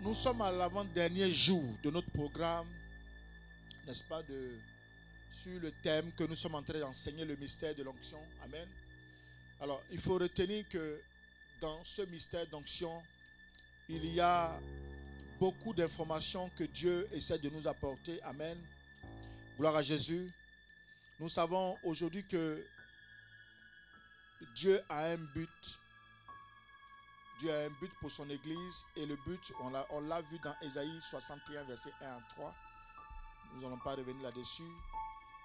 nous sommes à l'avant-dernier jour de notre programme, n'est-ce pas, sur le thème que nous sommes en train d'enseigner, le mystère de l'onction. Amen. Alors, il faut retenir que dans ce mystère d'onction, il y a beaucoup d'informations que Dieu essaie de nous apporter. Amen. Gloire à Jésus. Nous savons aujourd'hui que Dieu a un but. Dieu a un but pour son Église. Et le but, on l'a vu dans Ésaïe 61, verset 1 à 3. Nous n'allons pas revenir là-dessus.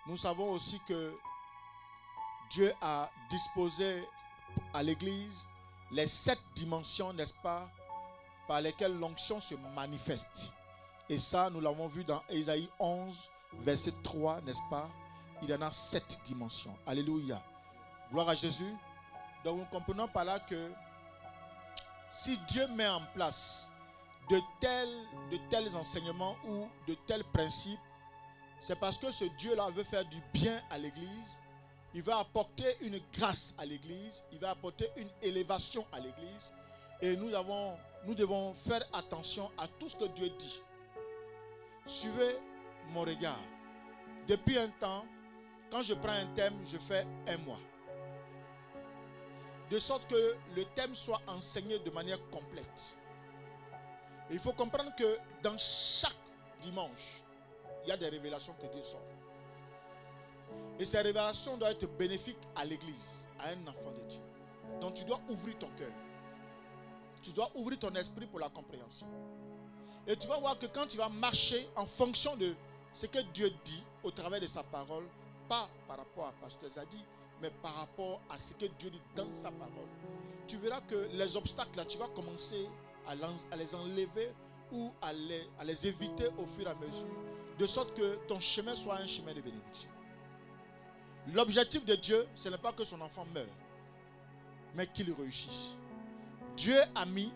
Nous savons aussi que Dieu a disposé à l'Église les 7 dimensions, n'est-ce pas, par lesquelles l'onction se manifeste. Et ça, nous l'avons vu dans Ésaïe 11, verset 3, n'est-ce pas? Il y en a 7 dimensions. Alléluia. Gloire à Jésus. Donc nous comprenons par là que si Dieu met en place de tels enseignements ou de tels principes, c'est parce que ce Dieu-là veut faire du bien à l'Église. Il va apporter une grâce à l'Église. Il va apporter une élévation à l'Église. Et nous devons faire attention à tout ce que Dieu dit. Suivez mon regard. Depuis un temps, quand je prends un thème, je fais un mois. De sorte que le thème soit enseigné de manière complète. Et il faut comprendre que dans chaque dimanche, il y a des révélations que Dieu sort. Et ces révélations doivent être bénéfiques à l'Église, à un enfant de Dieu. Donc tu dois ouvrir ton cœur. Tu dois ouvrir ton esprit pour la compréhension. Et tu vas voir que quand tu vas marcher en fonction de ce que Dieu dit au travers de sa parole, pas par rapport à Pasteur Zadi, mais par rapport à ce que Dieu dit dans sa parole, tu verras que les obstacles là, tu vas commencer à les enlever ou à les éviter au fur et à mesure, de sorte que ton chemin soit un chemin de bénédiction. L'objectif de Dieu, ce n'est pas que son enfant meure, mais qu'il réussisse. Dieu a mis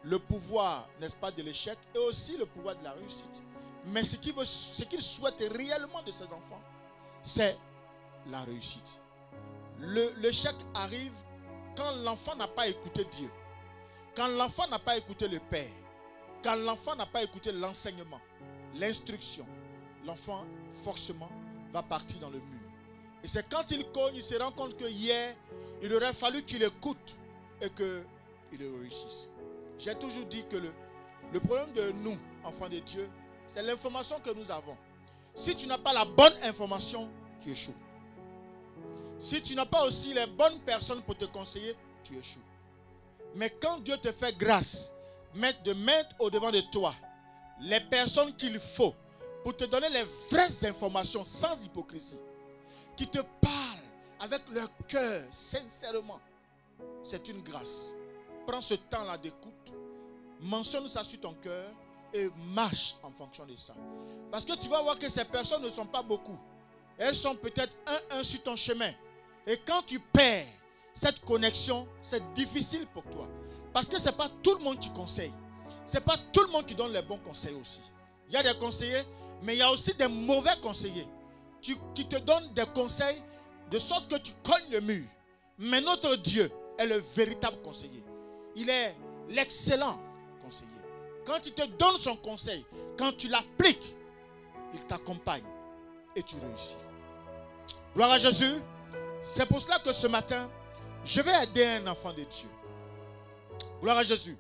le pouvoir, n'est-ce pas, de l'échec et aussi le pouvoir de la réussite. Mais ce qu'il souhaite réellement de ses enfants, c'est la réussite. L'échec arrive quand l'enfant n'a pas écouté Dieu, quand l'enfant n'a pas écouté le Père, quand l'enfant n'a pas écouté l'enseignement, l'instruction. L'enfant, forcément, va partir dans le mur. Et c'est quand il cogne, il se rend compte que hier, il aurait fallu qu'il écoute et qu'il réussisse. J'ai toujours dit que le problème de nous, enfants de Dieu, c'est l'information que nous avons. Si tu n'as pas la bonne information, tu échoues. Si tu n'as pas aussi les bonnes personnes pour te conseiller, tu échoues. Mais quand Dieu te fait grâce, de mettre au-devant de toi les personnes qu'il faut pour te donner les vraies informations sans hypocrisie, qui te parlent avec leur cœur, sincèrement, c'est une grâce. Prends ce temps-là d'écoute, mentionne ça sur ton cœur et marche en fonction de ça. Parce que tu vas voir que ces personnes ne sont pas beaucoup. Elles sont peut-être un sur ton chemin. Et quand tu perds cette connexion, c'est difficile pour toi. Parce que ce n'est pas tout le monde qui conseille. Ce n'est pas tout le monde qui donne les bons conseils aussi. Il y a des conseillers, mais il y a aussi des mauvais conseillers qui te donnent des conseils de sorte que tu cognes le mur. Mais notre Dieu est le véritable conseiller. Il est l'excellent conseiller. Quand il te donne son conseil, quand tu l'appliques, il t'accompagne et tu réussis. Gloire à Jésus. C'est pour cela que ce matin, je vais aider un enfant de Dieu. Gloire à Jésus.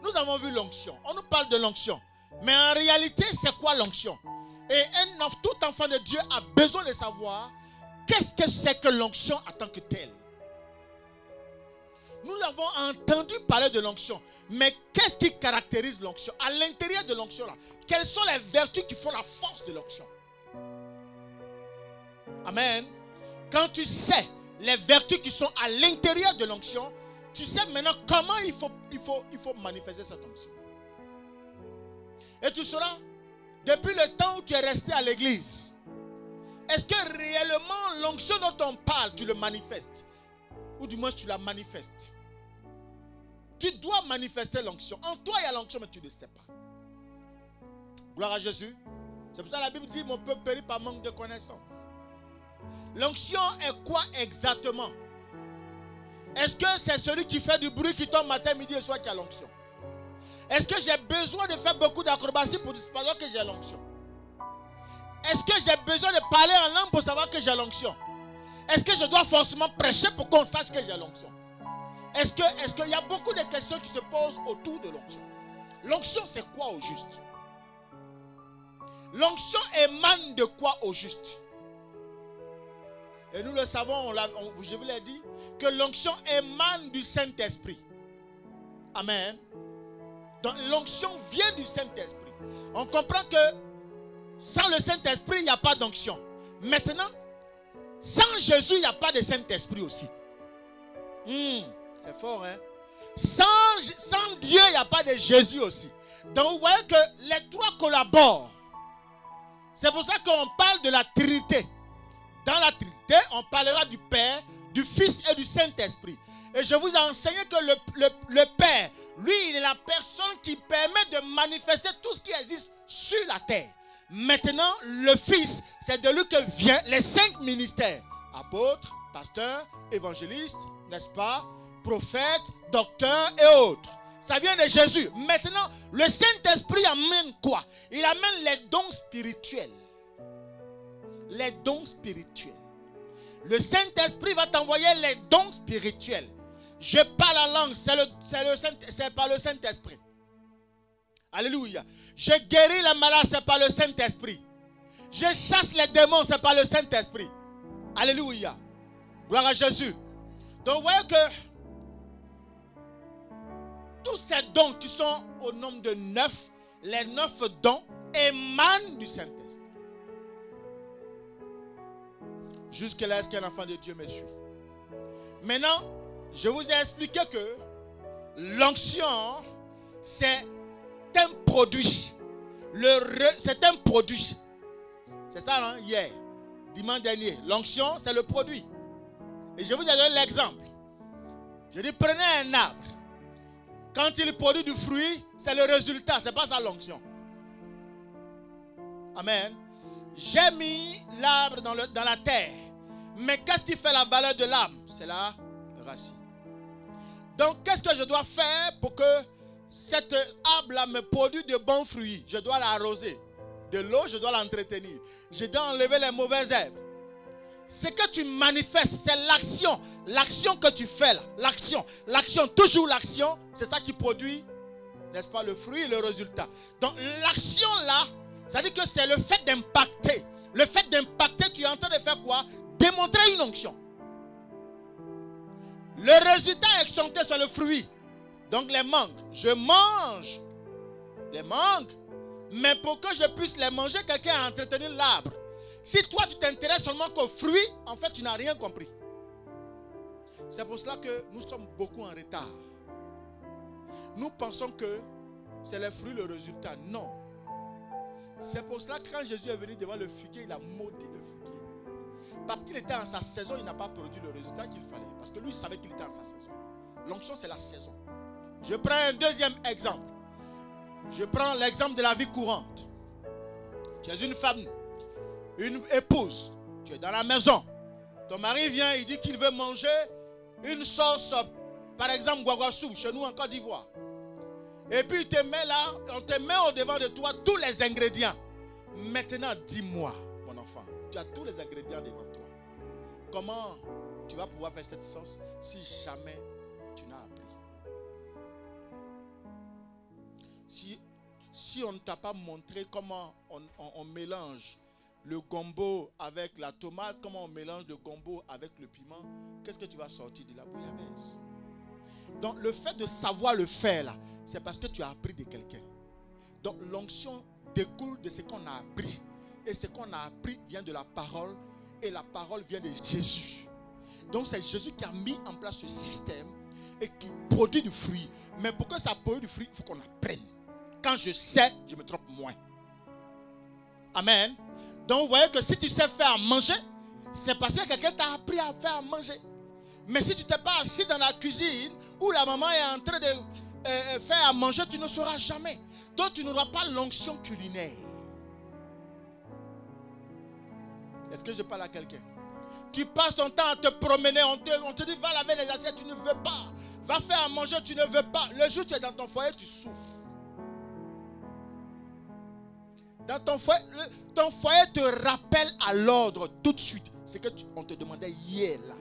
Nous avons vu l'onction. On nous parle de l'onction. Mais en réalité, c'est quoi l'onction? Et tout enfant de Dieu a besoin de savoir qu'est-ce que c'est que l'onction en tant que telle. Nous avons entendu parler de l'onction. Mais qu'est-ce qui caractérise l'onction? À l'intérieur de l'onction, là, quelles sont les vertus qui font la force de l'onction? Amen. Quand tu sais les vertus qui sont à l'intérieur de l'onction, tu sais maintenant comment il faut manifester cette onction. Et tu sauras, depuis le temps où tu es resté à l'église, est-ce que réellement l'onction dont on parle, tu le manifestes? Ou du moins tu la manifestes? Tu dois manifester l'onction. En toi, il y a l'onction, mais tu ne le sais pas. Gloire à Jésus. C'est pour ça que la Bible dit, mon peuple périt par manque de connaissance. L'onction est quoi exactement? Est-ce que c'est celui qui fait du bruit qui tombe matin, midi et soir qui a l'onction? Est-ce que j'ai besoin de faire beaucoup d'acrobaties pour savoir que j'ai l'onction? Est-ce que j'ai besoin de parler en langue pour savoir que j'ai l'onction? Est-ce que je dois forcément prêcher pour qu'on sache que j'ai l'onction? Est-ce qu'il y a beaucoup de questions qui se posent autour de l'onction? L'onction, c'est quoi au juste? L'onction émane de quoi au juste? Et nous le savons, je vous l'ai dit, que l'onction émane du Saint-Esprit. Amen. Donc l'onction vient du Saint-Esprit. On comprend que sans le Saint-Esprit, il n'y a pas d'onction. Maintenant, sans Jésus, il n'y a pas de Saint-Esprit aussi. C'est fort, hein? Sans Dieu, il n'y a pas de Jésus aussi. Donc vous voyez que les trois collaborent. C'est pour ça qu'on parle de la Trinité. Dans la Trinité, on parlera du Père, du Fils et du Saint-Esprit. Et je vous ai enseigné que le Père, lui, il est la personne qui permet de manifester tout ce qui existe sur la terre. Maintenant, le Fils, c'est de lui que viennent les 5 ministères. Apôtres, pasteurs, évangélistes, n'est-ce pas? Prophètes, docteurs et autres. Ça vient de Jésus. Maintenant, le Saint-Esprit amène quoi? Il amène les dons spirituels. Les dons spirituels. Le Saint-Esprit va t'envoyer les dons spirituels. Je parle en langue, c'est par le Saint-Esprit. Alléluia. Je guéris les malades, c'est par le Saint-Esprit. Je chasse les démons, c'est par le Saint-Esprit. Alléluia. Gloire à Jésus. Donc vous voyez que tous ces dons qui sont au nombre de 9, les 9 dons émanent du Saint-Esprit. Jusque-là, est-ce qu'un enfant de Dieu me suit? Maintenant, je vous ai expliqué que l'onction, c'est un produit. C'est un produit. C'est ça, non? Hier, dimanche dernier. L'onction, c'est le produit. Et je vous ai donné l'exemple. Je dis, prenez un arbre. Quand il produit du fruit, c'est le résultat. Ce n'est pas ça l'onction. Amen. J'ai mis l'arbre dans la terre. Mais qu'est-ce qui fait la valeur de l'arbre? C'est la racine. Donc, qu'est-ce que je dois faire pour que cet arbre-là me produise de bons fruits? Je dois l'arroser. De l'eau, je dois l'entretenir. Je dois enlever les mauvaises herbes. Ce que tu manifestes, c'est l'action. L'action que tu fais là. L'action, toujours l'action. C'est ça qui produit, n'est-ce pas, le fruit et le résultat. Donc, l'action là, ça veut dire que c'est le fait d'impacter. Le fait d'impacter, tu es en train de faire quoi? Démontrer une onction. Le résultat est exempté sur le fruit. Donc les mangues. Je mange les mangues. Mais pour que je puisse les manger, quelqu'un a entretenu l'arbre. Si toi tu t'intéresses seulement qu'aux fruits, en fait tu n'as rien compris. C'est pour cela que nous sommes beaucoup en retard. Nous pensons que c'est les fruits le résultat. Non. C'est pour cela que quand Jésus est venu devant le figuier, il a maudit le figuier. Parce qu'il était en sa saison, il n'a pas produit le résultat qu'il fallait. Parce que lui, il savait qu'il était en sa saison. L'onction, c'est la saison. Je prends un deuxième exemple. Je prends l'exemple de la vie courante. Tu es une femme, une épouse. Tu es dans la maison. Ton mari vient, il dit qu'il veut manger une sauce, par exemple, guaguassou, chez nous en Côte d'Ivoire. Et puis il te met là, on te met au devant de toi tous les ingrédients. Maintenant, dis-moi, mon enfant, tu as tous les ingrédients devant toi. Comment tu vas pouvoir faire cette sauce si jamais tu n'as appris? Si on ne t'a pas montré comment on mélange le gombo avec la tomate, comment on mélange le gombo avec le piment, qu'est-ce que tu vas sortir de la bouillabaisse? Donc le fait de savoir le faire là, c'est parce que tu as appris de quelqu'un. Donc l'onction découle de ce qu'on a appris. Et ce qu'on a appris vient de la parole. Et la parole vient de Jésus. Donc c'est Jésus qui a mis en place ce système et qui produit du fruit. Mais pour que ça produise du fruit, il faut qu'on apprenne. Quand je sais, je me trompe moins. Amen. Donc vous voyez que si tu sais faire à manger, c'est parce que quelqu'un t'a appris à faire à manger. Mais si tu t'es pas assis dans la cuisine où la maman est en train de faire à manger, tu ne sauras jamais. Donc tu n'auras pas l'onction culinaire. Est-ce que je parle à quelqu'un? Tu passes ton temps à te promener, on te dit va laver les assiettes, tu ne veux pas. Va faire à manger, tu ne veux pas. Le jour où tu es dans ton foyer, tu souffres. Dans ton foyer te rappelle à l'ordre tout de suite. C'est que on te demandait hier là.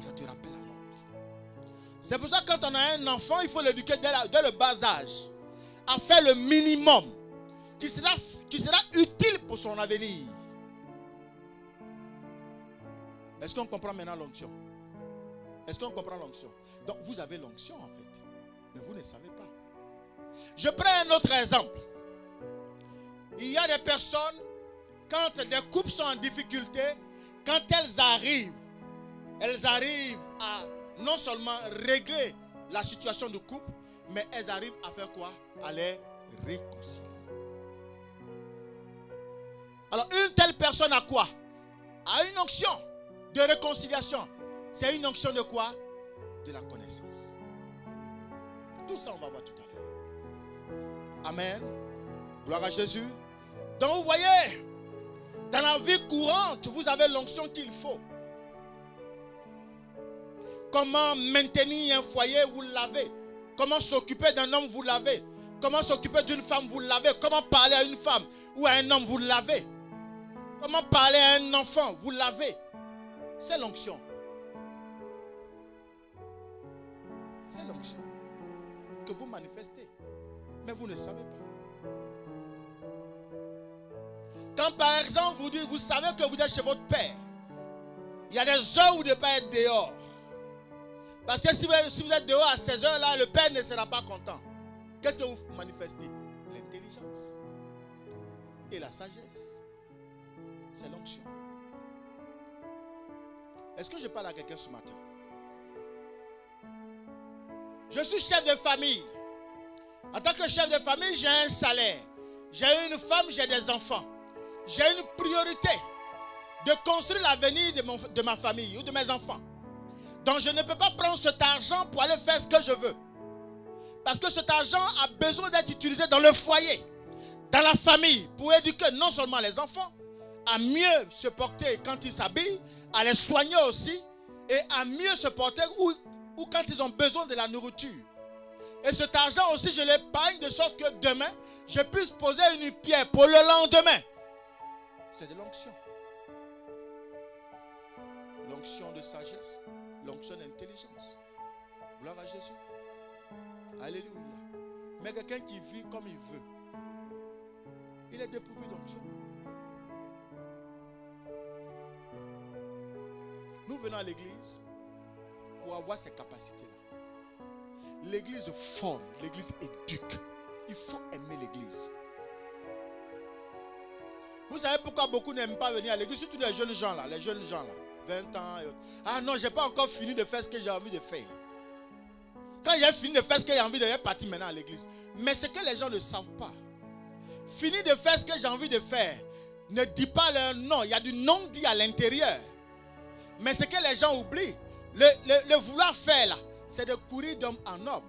Ça te rappelle à l'ordre. C'est pour ça que quand on a un enfant, il faut l'éduquer dès le bas âge. À faire le minimum qui sera utile pour son avenir. Est-ce qu'on comprend maintenant l'onction? Est-ce qu'on comprend l'onction? Donc vous avez l'onction en fait. Mais vous ne savez pas. Je prends un autre exemple. Il y a des personnes, quand des couples sont en difficulté, quand elles arrivent à non seulement régler la situation du couple, mais elles arrivent à faire quoi? À les réconcilier. Alors une telle personne a quoi? A une onction de réconciliation. C'est une onction de quoi? De la connaissance. Tout ça on va voir tout à l'heure. Amen. Gloire à Jésus. Donc vous voyez, dans la vie courante, vous avez l'onction qu'il faut. Comment maintenir un foyer, vous l'avez. Comment s'occuper d'un homme, vous l'avez. Comment s'occuper d'une femme, vous l'avez. Comment parler à une femme ou à un homme, vous l'avez. Comment parler à un enfant, vous l'avez. C'est l'onction. C'est l'onction que vous manifestez. Mais vous ne savez pas. Quand par exemple vous savez que vous êtes chez votre père, il y a des heures où vous ne devez pas être dehors. Parce que si vous êtes dehors à ces heures-là, le père ne sera pas content. Qu'est-ce que vous manifestez? L'intelligence et la sagesse. C'est l'onction. Est-ce que je parle à quelqu'un ce matin? Je suis chef de famille. En tant que chef de famille, j'ai un salaire. J'ai une femme, j'ai des enfants. J'ai une priorité de construire l'avenir de ma famille ou de mes enfants. Donc je ne peux pas prendre cet argent pour aller faire ce que je veux. Parce que cet argent a besoin d'être utilisé dans le foyer, dans la famille, pour éduquer non seulement les enfants, à mieux se porter quand ils s'habillent, à les soigner aussi, et à mieux se porter ou quand ils ont besoin de la nourriture. Et cet argent aussi, je l'épargne de sorte que demain, je puisse poser une pierre pour le lendemain. C'est de l'onction. L'onction de sagesse, l'onction d'intelligence. Gloire à Jésus. Alléluia. Mais quelqu'un qui vit comme il veut, il est dépourvu d'onction. Nous venons à l'église pour avoir ces capacités-là. L'église forme, l'église éduque. Il faut aimer l'église. Vous savez pourquoi beaucoup n'aiment pas venir à l'église? Surtout les jeunes gens là, 20 ans et autres. Ah non, je n'ai pas encore fini de faire ce que j'ai envie de faire. Quand j'ai fini de faire ce que j'ai envie de faire, partir maintenant à l'église. Mais ce que les gens ne savent pas, fini de faire ce que j'ai envie de faire, ne dis pas leur nom. Il y a du non dit à l'intérieur. Mais ce que les gens oublient, le vouloir faire là, c'est de courir d'homme en homme.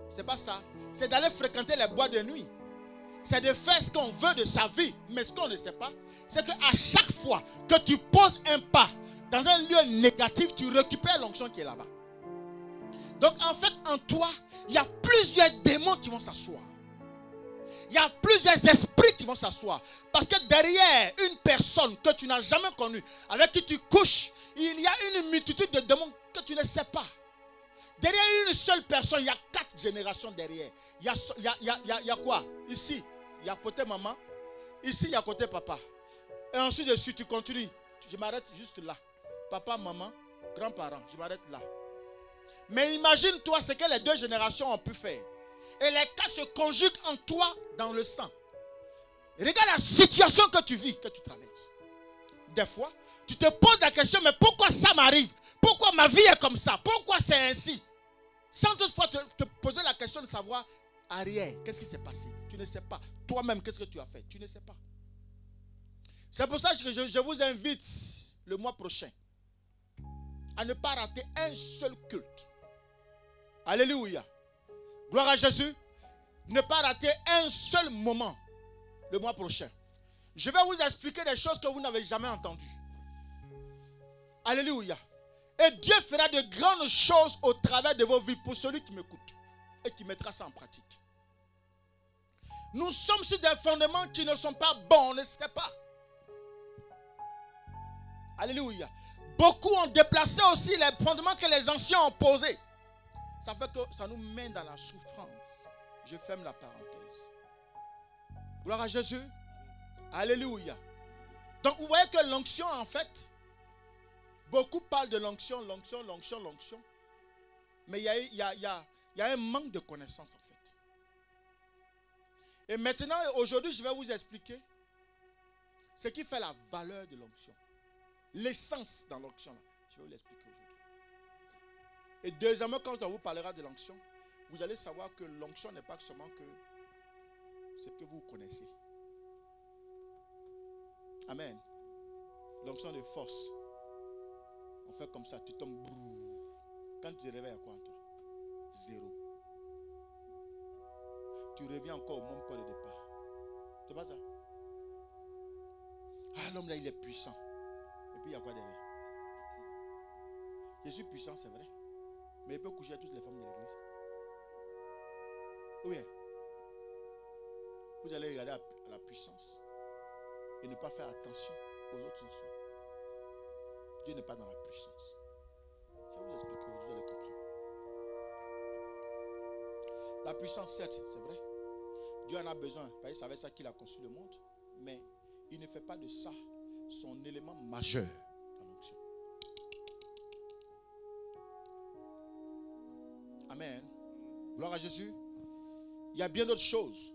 C'est pas ça. C'est d'aller fréquenter les boîtes de nuit. C'est de faire ce qu'on veut de sa vie. Mais ce qu'on ne sait pas, c'est qu'à chaque fois que tu poses un pas dans un lieu négatif, tu récupères l'onction qui est là-bas. Donc en fait, en toi, il y a plusieurs démons qui vont s'asseoir. Il y a plusieurs esprits qui vont s'asseoir. Parce que derrière une personne que tu n'as jamais connue, avec qui tu couches, il y a une multitude de démons que tu ne sais pas. Derrière une seule personne, il y a 4 générations derrière. Il y a quoi? Ici, il y a côté maman. Ici, il y a côté papa. Et ensuite de suite, tu continues. Je m'arrête juste là. Papa, maman, grands-parents, je m'arrête là. Mais imagine-toi ce que les 2 générations ont pu faire. Et les cas se conjuguent en toi dans le sang. Regarde la situation que tu vis, que tu traverses. Des fois, tu te poses la question, mais pourquoi ça m'arrive? Pourquoi ma vie est comme ça? Pourquoi c'est ainsi? Sans toutefois te poser la question de savoir, arrière, qu'est-ce qui s'est passé? Tu ne sais pas. Toi-même, qu'est-ce que tu as fait? Tu ne sais pas. C'est pour ça que je vous invite le mois prochain à ne pas rater un seul culte. Alléluia. Gloire à Jésus. Ne pas rater un seul moment le mois prochain. Je vais vous expliquer des choses que vous n'avez jamais entendues. Alléluia. Et Dieu fera de grandes choses au travers de vos vies pour celui qui m'écoute et qui mettra ça en pratique. Nous sommes sur des fondements qui ne sont pas bons, on ne sait pas. Alléluia. Beaucoup ont déplacé aussi les fondements que les anciens ont posés. Ça fait que ça nous mène dans la souffrance. Je ferme la parenthèse. Gloire à Jésus. Alléluia. Donc vous voyez que l'onction, en fait, beaucoup parlent de l'onction, l'onction, l'onction, l'onction. Mais il y a un manque de connaissance, en fait. Et maintenant, aujourd'hui, je vais vous expliquer ce qui fait la valeur de l'onction. L'essence dans l'onction. Je vais vous l'expliquer aujourd'hui. Et deuxièmement, quand on vous parlera de l'onction, vous allez savoir que l'onction n'est pas seulement que ce que vous connaissez. Amen. L'onction de force. On fait comme ça, tu tombes. Quand tu te réveilles, à quoi en toi? Zéro. Tu reviens encore au même point de départ. C'est pas ça? Ah, l'homme là, il est puissant. Et puis il y a quoi derrière? Je suis puissant, c'est vrai. Mais il peut coucher à toutes les femmes de l'église. Ou bien, vous allez regarder à la puissance et ne pas faire attention aux autres fonctions. Dieu n'est pas dans la puissance. Je vais vous expliquer, vous allez comprendre. La puissance, certes, c'est vrai. Dieu en a besoin. C'est avec ça qu'il a construit le monde. Mais il ne fait pas de ça son élément majeur dans l'onction. Amen. Gloire à Jésus. Il y a bien d'autres choses.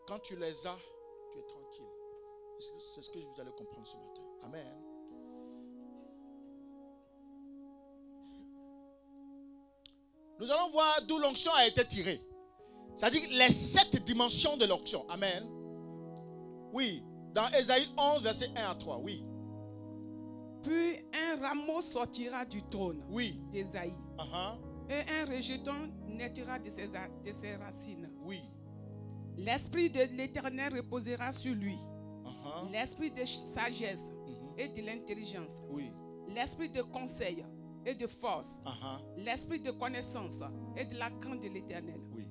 Quand tu les as, tu es tranquille. C'est ce que vous allez comprendre ce matin. Amen. Nous allons voir d'où l'onction a été tirée. C'est-à-dire les 7 dimensions de l'onction. Amen. Oui. Dans Ésaïe 11, verset 1 à 3. Oui. Puis un rameau sortira du trône d'Ésaïe. Et un rejeton naîtra de ses racines. Oui. L'esprit de l'Éternel reposera sur lui. L'esprit de sagesse et de l'intelligence. Oui. L'esprit de conseil et de force. L'esprit de connaissance et de la crainte de l'Éternel. Oui.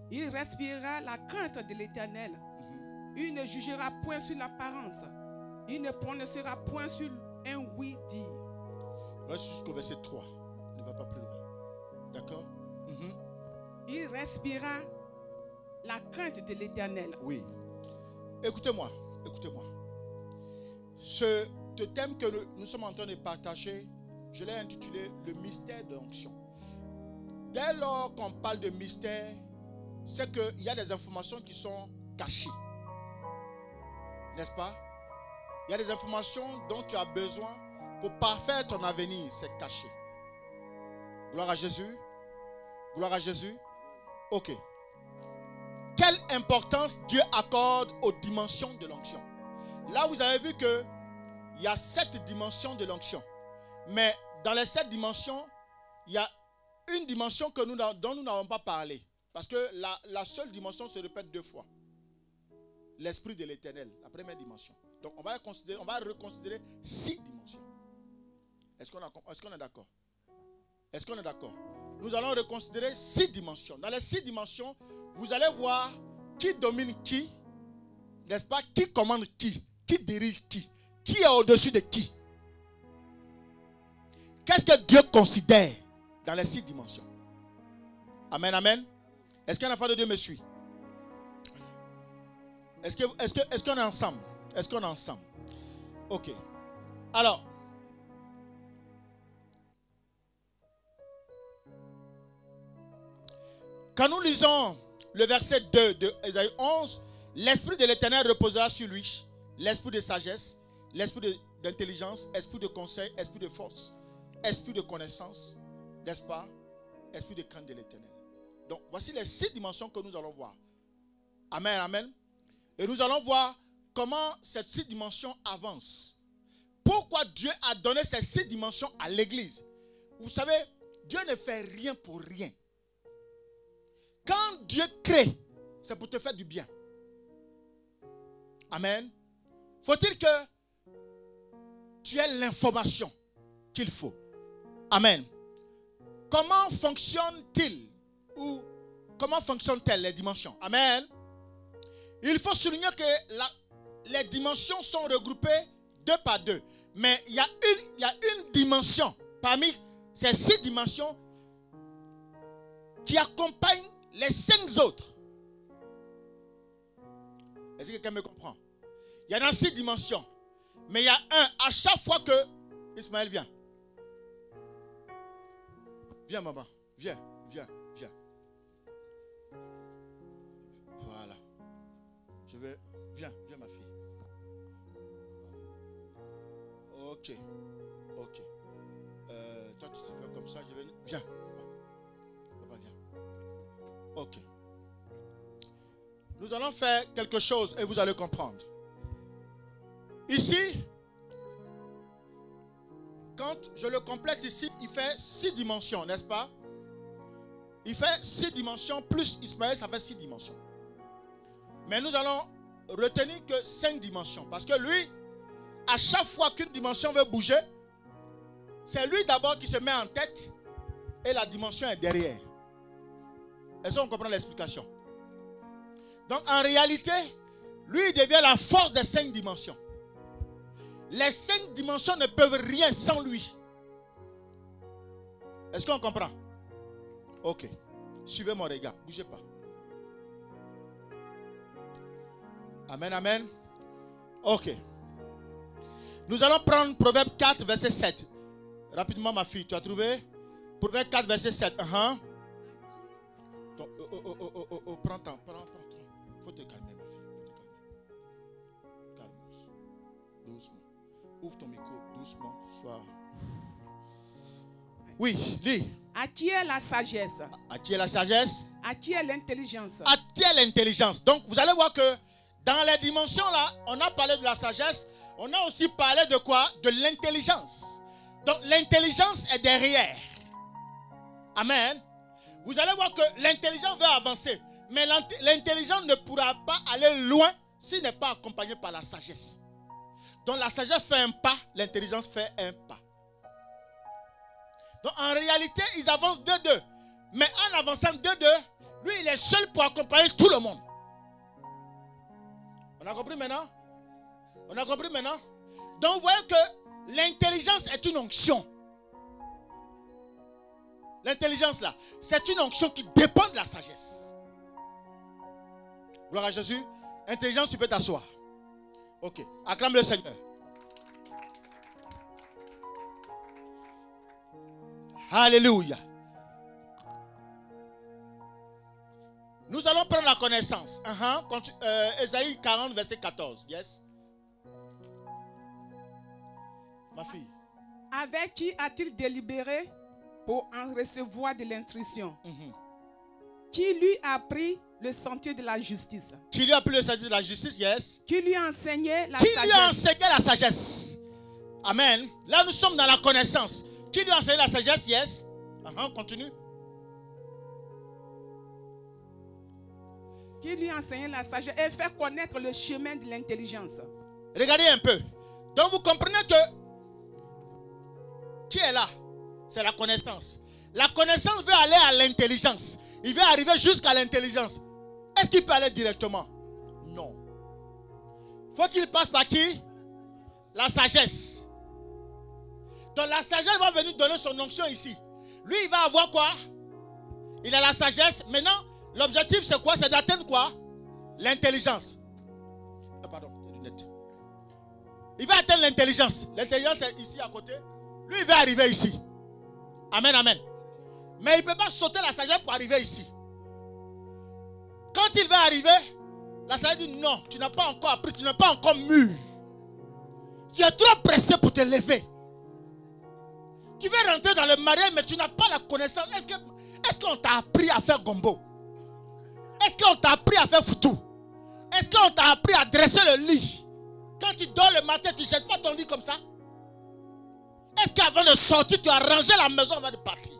Il respirera la crainte de l'Éternel. Il ne jugera point sur l'apparence. Il ne prononcera point sur un oui dit. Reste jusqu'au verset 3. Ne va pas plus loin. D'accord? Il respirera la crainte de l'Éternel. Oui. Écoutez-moi. Écoutez-moi. Ce thème que nous sommes en train de partager, je l'ai intitulé le mystère de l'onction. Dès lors qu'on parle de mystère, c'est qu'il y a des informations qui sont cachées. N'est-ce pas? Il y a des informations dont tu as besoin pour parfaire ton avenir. C'est caché. Gloire à Jésus. Gloire à Jésus. Ok. Quelle importance Dieu accorde aux dimensions de l'onction? Là, vous avez vu qu'il y a 7 dimensions de l'onction. Mais dans les 7 dimensions, il y a une dimension dont nous n'avons pas parlé. Parce que la seule dimension se répète 2 fois. L'esprit de l'Éternel, la première dimension. Donc on va reconsidérer 6 dimensions. Est-ce qu'on est d'accord? Est-ce qu'on est d'accord? Nous allons reconsidérer 6 dimensions. Dans les 6 dimensions, vous allez voir qui domine qui, n'est-ce pas? Qui commande qui dirige qui est au-dessus de qui. Qu'est-ce que Dieu considère dans les 6 dimensions? Amen, amen. Est-ce qu'un enfant de Dieu me suit? Est-ce qu'on est ensemble? Est-ce qu'on est ensemble? Ok. Alors, quand nous lisons le verset 2 de Ésaïe 11, l'esprit de l'Éternel reposera sur lui, l'esprit de sagesse, l'esprit d'intelligence, esprit de conseil, esprit de force, esprit de connaissance, n'est-ce pas? Esprit de crainte de l'Éternel. Donc, voici les 6 dimensions que nous allons voir. Amen, amen. Et nous allons voir comment cette 6 dimensions avance. Pourquoi Dieu a donné ces 6 dimensions à l'église? Vous savez, Dieu ne fait rien pour rien. Quand Dieu crée, c'est pour te faire du bien. Amen. Faut-il que tu aies l'information qu'il faut? Amen. Comment fonctionne-t-il? Ou comment fonctionnent-elles les dimensions? Amen. Il faut souligner que les dimensions sont regroupées 2 par 2. Mais il y a une dimension parmi ces 6 dimensions qui accompagne les 5 autres. Est-ce que quelqu'un me comprend? Il y en a 6 dimensions. Mais il y a à chaque fois que Ismaël vient. Viens maman, viens. Voilà. Viens ma fille. Ok. Toi tu te fais comme ça, je vais... Viens. Papa, viens. Ok. Nous allons faire quelque chose et vous allez comprendre. Ici, quand je le complète ici, il fait 6 dimensions, n'est-ce pas? Il fait 6 dimensions plus Ismaël, ça fait 6 dimensions. Mais nous allons retenir que 5 dimensions. Parce que lui, à chaque fois qu'une dimension veut bouger, c'est lui d'abord qui se met en tête et la dimension est derrière. Est-ce qu'on comprend l'explication? Donc en réalité, lui il devient la force des 5 dimensions. Les 5 dimensions ne peuvent rien sans lui. Est-ce qu'on comprend? Ok. Suivez mon regard. Bougez pas. Amen, amen. Ok. Nous allons prendre Proverbe 4, verset 7. Rapidement, ma fille, tu as trouvé? Proverbe 4, verset 7. Prends temps. Il faut te calmer, ma fille. Calme. Doucement. Ouvre ton micro doucement. Sois. Oui, lis. À qui est la sagesse? À qui est la sagesse? À qui est l'intelligence? À qui est l'intelligence? Donc, vous allez voir que dans les dimensions là, on a parlé de la sagesse. On a aussi parlé de quoi? De l'intelligence. Donc, l'intelligence est derrière. Amen. Vous allez voir que l'intelligence veut avancer. Mais l'intelligence ne pourra pas aller loin s'il n'est pas accompagné par la sagesse. Donc la sagesse fait un pas, l'intelligence fait un pas. Donc en réalité, ils avancent 2-2. Mais en avançant 2-2, lui il est seul pour accompagner tout le monde. On a compris maintenant? On a compris maintenant? Donc vous voyez que l'intelligence est une onction. L'intelligence là, c'est une onction qui dépend de la sagesse. Gloire à Jésus. Intelligence, tu peux t'asseoir. Ok. Acclame le Seigneur. Alléluia. Nous allons prendre la connaissance. Ésaïe 40, verset 14. Yes. Ma fille. Avec qui a-t-il délibéré pour en recevoir de l'instruction? Qui lui a appris le sentier de la justice? Qui lui a appris le sentier de la justice? Yes. Qui lui a enseigné la sagesse? Qui lui a enseigné la sagesse? Amen. Là, nous sommes dans la connaissance. Qui lui a enseigné la sagesse? Yes. Continue. Qui lui a enseigné la sagesse et fait connaître le chemin de l'intelligence? Regardez un peu. Donc, vous comprenez que qui est là? C'est la connaissance. La connaissance veut aller à l'intelligence. Il veut arriver jusqu'à l'intelligence. Est-ce qu'il peut aller directement? Non. Faut qu'il passe par qui? La sagesse. Donc la sagesse va venir donner son onction ici. Lui, il va avoir quoi? Il a la sagesse. Maintenant, l'objectif c'est quoi? C'est d'atteindre quoi? L'intelligence. Pardon, les lunettes. Il va atteindre l'intelligence. L'intelligence est ici à côté. Lui, il va arriver ici. Amen, amen. Mais il ne peut pas sauter la sagesse pour arriver ici. Quand il va arriver, la sagesse dit non, tu n'as pas encore appris, tu n'es pas encore mûr. Tu es trop pressé pour te lever. Tu veux rentrer dans le mariage, mais tu n'as pas la connaissance. Est-ce qu'on t'a appris à faire gombo? Est-ce qu'on t'a appris à faire foutou? Est-ce qu'on t'a appris à dresser le lit? Quand tu dors le matin, tu ne jettes pas ton lit comme ça? Est-ce qu'avant de sortir, tu as rangé la maison avant de partir?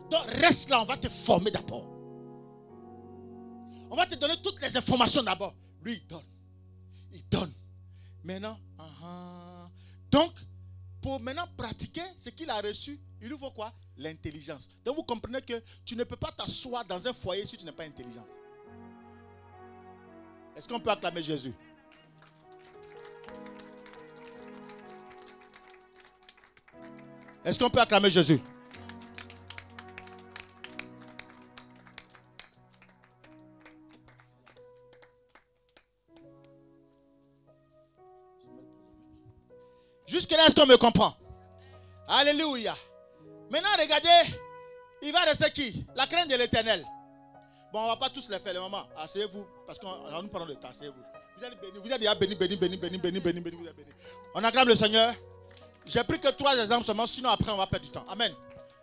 Donc reste là, on va te former d'abord. On va te donner toutes les informations d'abord. Lui, il donne. Il donne. Maintenant, donc, pour maintenant pratiquer ce qu'il a reçu, il lui faut quoi? L'intelligence. Donc vous comprenez que tu ne peux pas t'asseoir dans un foyer si tu n'es pas intelligente. Est-ce qu'on peut acclamer Jésus? Est-ce qu'on peut acclamer Jésus? Jusque-là, est-ce qu'on me comprend? Alléluia. Maintenant, regardez, il va rester qui? La crainte de l'Éternel. Bon, on ne va pas tous les faire, les mamans. Asseyez-vous, parce qu'on va nous prendre le temps. Asseyez-vous. Vous êtes bénis, vous êtes déjà bénis, bénis, bénis, bénis, bénis, bénis, bénis, vous êtes bénis. On acclame le Seigneur. J'ai pris que 3 exemples seulement, sinon après on va perdre du temps. Amen.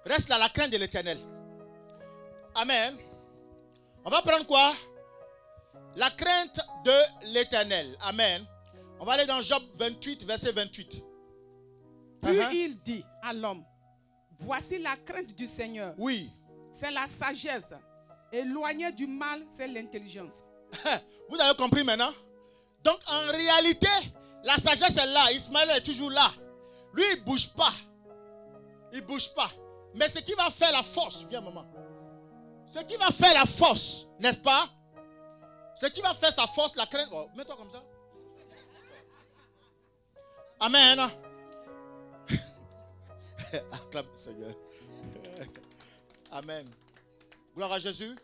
Reste là la crainte de l'Éternel. Amen. On va prendre quoi? La crainte de l'Éternel. Amen. On va aller dans Job 28, verset 28. Puis il dit à l'homme, voici la crainte du Seigneur. Oui. C'est la sagesse. Éloigner du mal, c'est l'intelligence. Vous avez compris maintenant? Donc en réalité, la sagesse est là. Ismaël est toujours là. Lui, il ne bouge pas. Il ne bouge pas. Mais ce qui va faire la force, viens maman. Ce qui va faire la force, n'est-ce pas? Ce qui va faire sa force, la crainte. Oh, mets-toi comme ça. Amen. Acclame le Seigneur. Amen. Gloire à Jésus.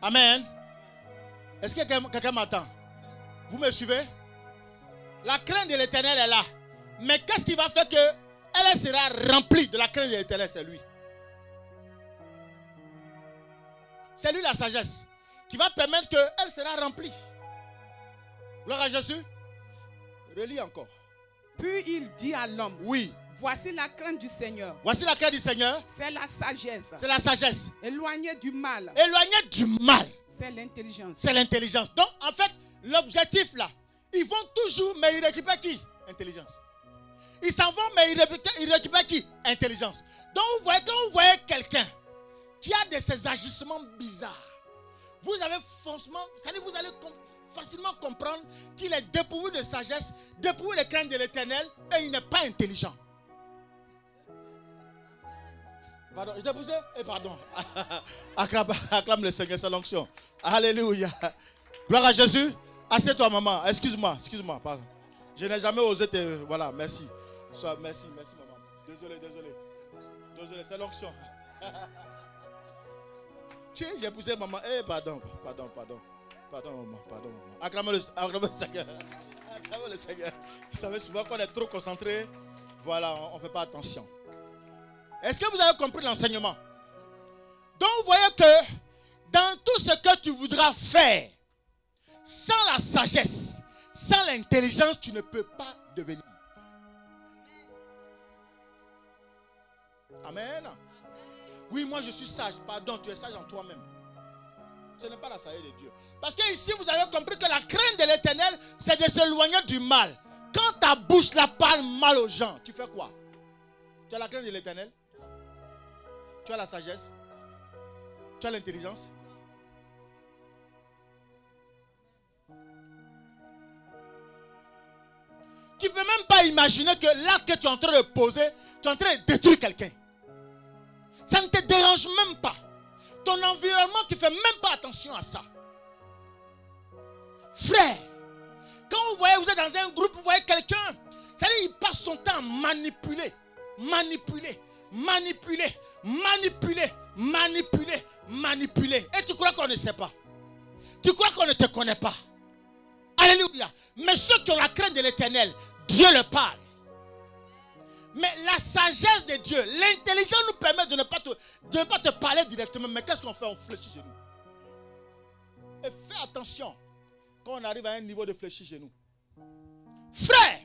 Amen. Est-ce que quelqu'un m'entend? Vous me suivez? La crainte de l'Éternel est là. Mais qu'est-ce qui va faire qu'elle sera remplie de la crainte de l'Éternel? C'est lui. C'est lui la sagesse qui va permettre qu'elle sera remplie. Gloire à Jésus. Relis encore. Puis il dit à l'homme, oui. Voici la crainte du Seigneur. Voici la crainte du Seigneur. C'est la sagesse. C'est la sagesse. Éloigner du mal. Éloigner du mal. C'est l'intelligence. C'est l'intelligence. Donc, en fait, l'objectif là, ils vont toujours, mais ils récupèrent qui? Intelligence. Ils s'en vont, mais ils récupèrent qui? Intelligence. Donc, vous voyez, quand vous voyez quelqu'un qui a de ces agissements bizarres, vous avez vous allez facilement comprendre qu'il est dépourvu de sagesse, dépourvu de crainte de l'Éternel et il n'est pas intelligent. Pardon, je t'ai poussé? Pardon. Acclame le Seigneur, c'est l'onction. Alléluia. Gloire à Jésus. Assieds-toi, maman. Excuse-moi, pardon. Je n'ai jamais osé te... Voilà, merci. Merci, maman. Désolé, c'est l'onction. J'ai poussé maman. Pardon, maman. Acclame le Seigneur. Acclame le Seigneur. Vous savez souvent qu'on est trop concentré. Voilà, on ne fait pas attention. Est-ce que vous avez compris l'enseignement? Donc vous voyez que dans tout ce que tu voudras faire, sans la sagesse, sans l'intelligence, tu ne peux pas devenir. Amen. Oui, moi je suis sage. Pardon, tu es sage en toi-même. Ce n'est pas la sagesse de Dieu. Parce que ici vous avez compris que la crainte de l'Éternel, c'est de s'éloigner du mal. Quand ta bouche la parle mal aux gens, tu fais quoi? Tu as la crainte de l'Éternel? Tu as la sagesse? Tu as l'intelligence? Tu ne peux même pas imaginer que l'acte que tu es en train de poser, tu es en train de détruire quelqu'un. Ça ne te dérange même pas. Ton environnement, tu ne fais même pas attention à ça. Frère, quand vous voyez, vous êtes dans un groupe, vous voyez quelqu'un, c'est-à-dire il passe son temps à manipuler. Et tu crois qu'on ne sait pas. Tu crois qu'on ne te connaît pas. Alléluia. Mais ceux qui ont la crainte de l'Éternel, Dieu leur parle. Mais la sagesse de Dieu, l'intelligence nous permet de ne pas te parler directement. Mais qu'est-ce qu'on fait? On fléchit chez nous. Et fais attention quand on arrive à un niveau de fléchir chez nous. Frère,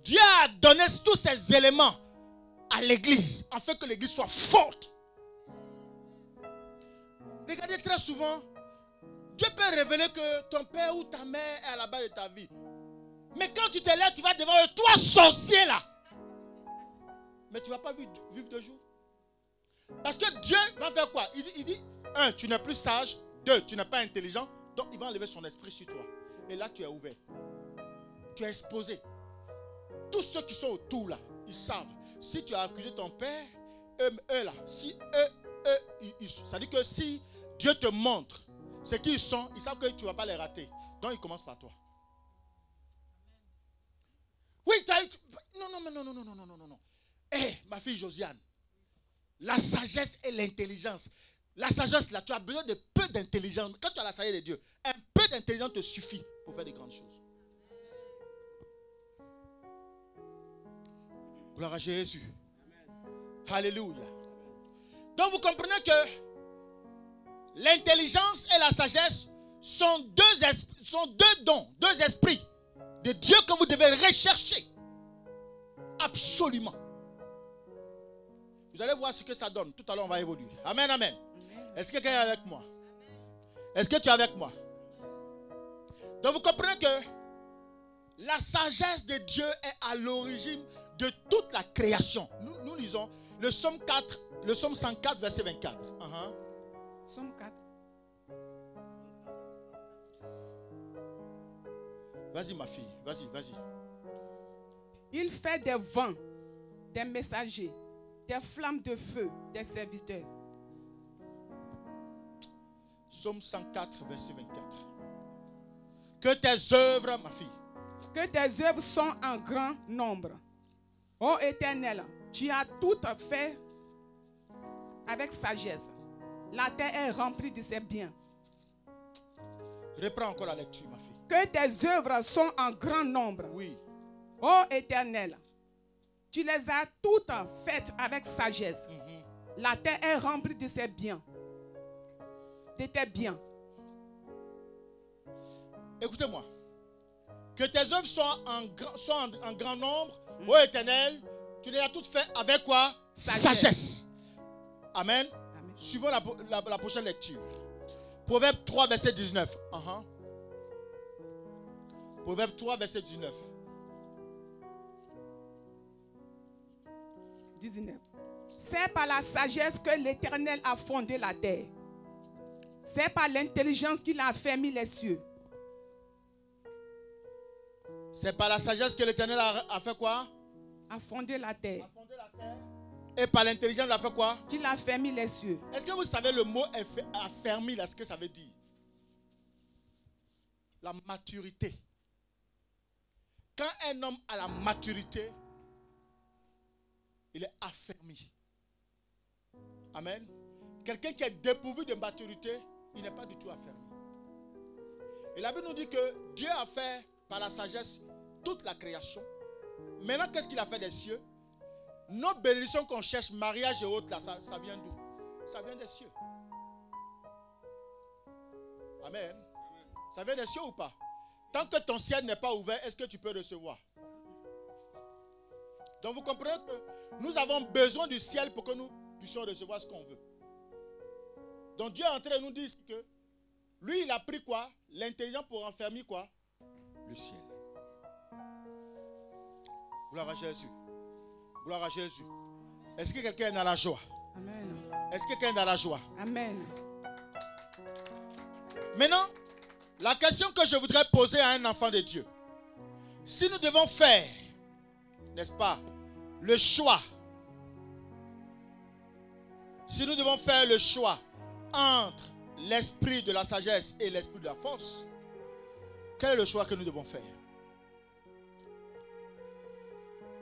Dieu a donné tous ces éléments à l'église, afin que l'église soit forte. Regardez, très souvent, Dieu peut révéler que ton père ou ta mère est à la base de ta vie. Mais quand tu te lèves, tu vas devant le toi sorcier là. Mais tu ne vas pas vivre de jour. Parce que Dieu va faire quoi? Il dit, 1, tu n'es plus sage. 2, tu n'es pas intelligent. Donc il va enlever son esprit sur toi. Et là, tu es ouvert. Tu es exposé. Tous ceux qui sont autour là, ils savent. Si tu as accusé ton père, eux là, si eux, ça dit que si Dieu te montre ce qu'ils sont, ils savent que tu ne vas pas les rater. Donc ils commencent par toi. Oui, non. Ma fille Josiane, la sagesse et l'intelligence. La sagesse, là, tu as besoin de peu d'intelligence. Quand tu as la sagesse de Dieu, un peu d'intelligence te suffit pour faire des grandes choses. Gloire à Jésus. Alléluia. Donc vous comprenez que l'intelligence et la sagesse sont deux dons, deux esprits de Dieu que vous devez rechercher. Absolument. Vous allez voir ce que ça donne. Tout à l'heure, on va évoluer. Amen, amen. Est-ce que quelqu'un est avec moi? Est-ce que tu es avec moi? Donc vous comprenez que la sagesse de Dieu est à l'origine de toute la création. Nous lisons le psaume 4, le psaume 104, verset 24. Psaume 4. Vas-y ma fille, vas-y. Il fait des vents, des messagers, des flammes de feu, des serviteurs. Psaume 104, verset 24. Que tes œuvres, ma fille. Que tes œuvres sont en grand nombre. Ô Éternel, tu as tout fait avec sagesse. La terre est remplie de ses biens. Reprends encore la lecture, ma fille. Que tes œuvres sont en grand nombre. Oui. Ô Éternel, tu les as toutes faites avec sagesse. La terre est remplie de ses biens. De tes biens. Écoutez-moi. Que tes œuvres soient en grand nombre. Ô Éternel, tu les as toutes faites avec quoi? Sagesse. Amen. Suivons la prochaine lecture. Proverbe 3, verset 19. Proverbe 3, verset 19. 19. C'est par la sagesse que l'Éternel a fondé la terre. C'est par l'intelligence qu'il a fermé les cieux. C'est par la sagesse que l'Éternel a fait quoi? A fondé la terre. A fondé la terre. Et par l'intelligence, il a fait quoi? Qu'il a fermé les cieux. Est-ce que vous savez le mot affermi, là, ce que ça veut dire? La maturité. Quand un homme a la maturité, il est affermi. Amen. Quelqu'un qui est dépourvu de maturité, il n'est pas du tout affermi. Et la Bible nous dit que Dieu a fait par la sagesse toute la création. Maintenant, qu'est-ce qu'il a fait des cieux? Nos bénédictions qu'on cherche, mariage et autres, là, ça vient d'où? Ça vient des cieux. Amen. Ça vient des cieux ou pas? Tant que ton ciel n'est pas ouvert, est-ce que tu peux recevoir? Donc vous comprenez que nous avons besoin du ciel pour que nous puissions recevoir ce qu'on veut. Donc Dieu est en train de nous dire que lui, il a pris quoi? L'intelligence pour enfermer quoi? Le ciel. Gloire à Jésus. Gloire à Jésus. Est-ce que quelqu'un est dans la joie? Amen. Est-ce que quelqu'un est dans la joie? Amen. Maintenant, la question que je voudrais poser à un enfant de Dieu. Si nous devons faire, n'est-ce pas, le choix. Si nous devons faire le choix entre l'esprit de la sagesse et l'esprit de la force, quel est le choix que nous devons faire?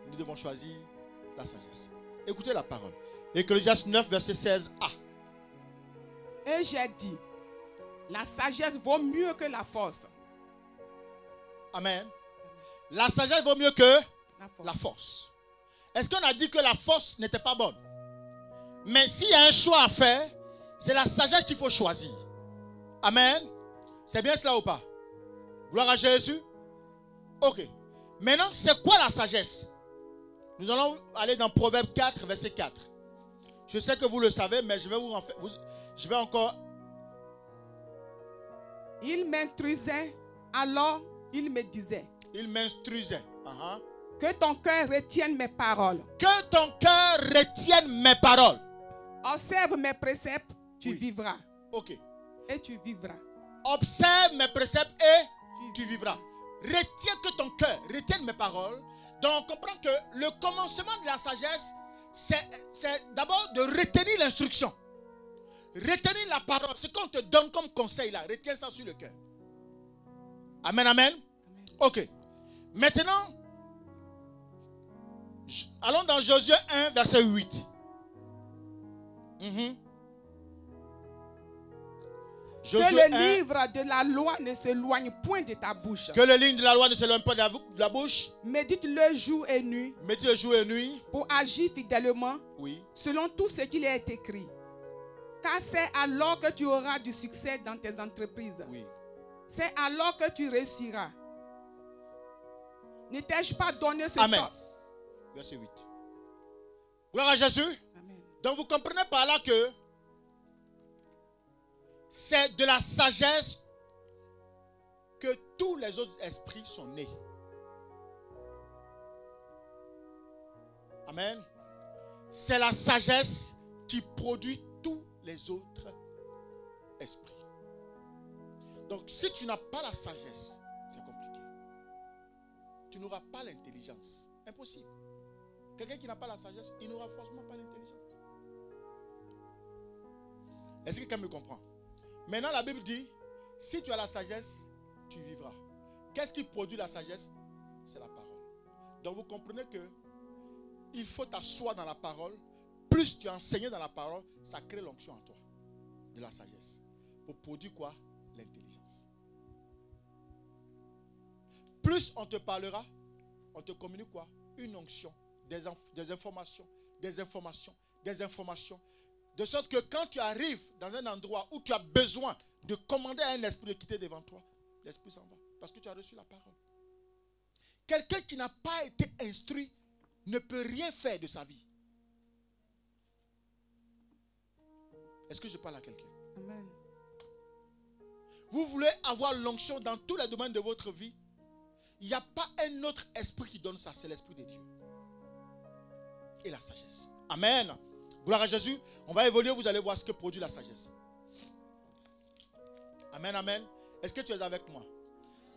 Nous devons choisir la sagesse. Écoutez la parole. Ecclésiaste 9, verset 16a. Et j'ai dit, la sagesse vaut mieux que la force. Amen. La sagesse vaut mieux que La force. Est-ce qu'on a dit que la force n'était pas bonne? Mais s'il y a un choix à faire, c'est la sagesse qu'il faut choisir. Amen. C'est bien cela ou pas? Gloire à Jésus. Ok. Maintenant, c'est quoi la sagesse? Nous allons aller dans Proverbe 4, verset 4. Je sais que vous le savez, mais je vais encore... Il m'instruisait, alors il me disait. Il m'instruisait. Que ton cœur retienne mes paroles. Que ton cœur retienne mes paroles. Observe mes préceptes, tu vivras. Ok. Et tu vivras. Observe mes préceptes et tu vivras. Retiens que ton cœur retienne mes paroles. Donc on comprend que le commencement de la sagesse, c'est d'abord de retenir l'instruction. retenir la parole, ce qu'on te donne comme conseil là, retiens ça sur le cœur. Amen, amen. Ok. Maintenant, allons dans Josué 1, verset 8. Que le livre de la loi ne s'éloigne point de ta bouche. Que le livre de la loi ne s'éloigne pas de la bouche. Médite-le jour et nuit. Médite-le jour et nuit. Pour agir fidèlement. Oui. Selon tout ce qu'il est écrit. Car c'est alors que tu auras du succès dans tes entreprises. Oui. C'est alors que tu réussiras. Ne t'ai-je pas donné ce Amen. temps? Verset 8. Gloire à Jésus. Amen. Donc vous comprenez par là que c'est de la sagesse que tous les autres esprits sont nés. Amen. C'est la sagesse qui produit tous les autres esprits. Donc si tu n'as pas la sagesse, c'est compliqué. Tu n'auras pas l'intelligence. Impossible. Quelqu'un qui n'a pas la sagesse, il n'aura forcément pas l'intelligence. Est-ce que quelqu'un me comprend? Maintenant, la Bible dit, si tu as la sagesse, tu vivras. Qu'est-ce qui produit la sagesse? C'est la parole. Donc, vous comprenez que il faut t'asseoir dans la parole. Plus tu es enseigné dans la parole, ça crée l'onction en toi. De la sagesse. Pour produire quoi? L'intelligence. Plus on te parlera, on te communique quoi? Une onction. Des informations. De sorte que quand tu arrives dans un endroit où tu as besoin de commander à un esprit de quitter devant toi, l'esprit s'en va. Parce que tu as reçu la parole. Quelqu'un qui n'a pas été instruit ne peut rien faire de sa vie. Est-ce que je parle à quelqu'un? Amen. Vous voulez avoir l'onction dans tous les domaines de votre vie? Il n'y a pas un autre esprit qui donne ça, c'est l'esprit de Dieu. Et la sagesse. Amen. Gloire à Jésus. On va évoluer, vous allez voir ce que produit la sagesse. Amen, amen. Est-ce que tu es avec moi?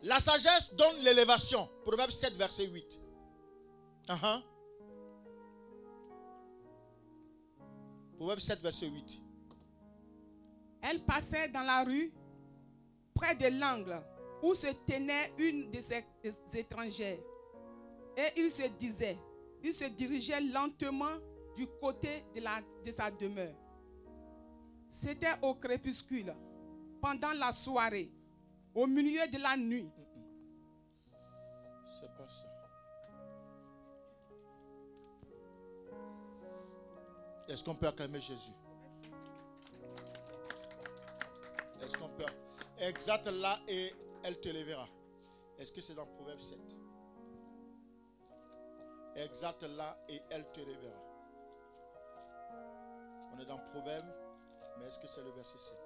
La sagesse donne l'élévation. Proverbe 7, verset 8. Proverbe 7, verset 8. Elle passait dans la rue, près de l'angle, où se tenait une de ses étrangères. Et il se dirigeait lentement du côté de sa demeure. C'était au crépuscule, pendant la soirée, au milieu de la nuit. C'est pas ça. Est-ce qu'on peut acclamer Jésus? Est-ce qu'on peut? Exact là et elle te lèvera. Est-ce que c'est dans Proverbe 7? Exact là et elle te lèvera. On est dans Proverbe, mais est-ce que c'est le verset 7?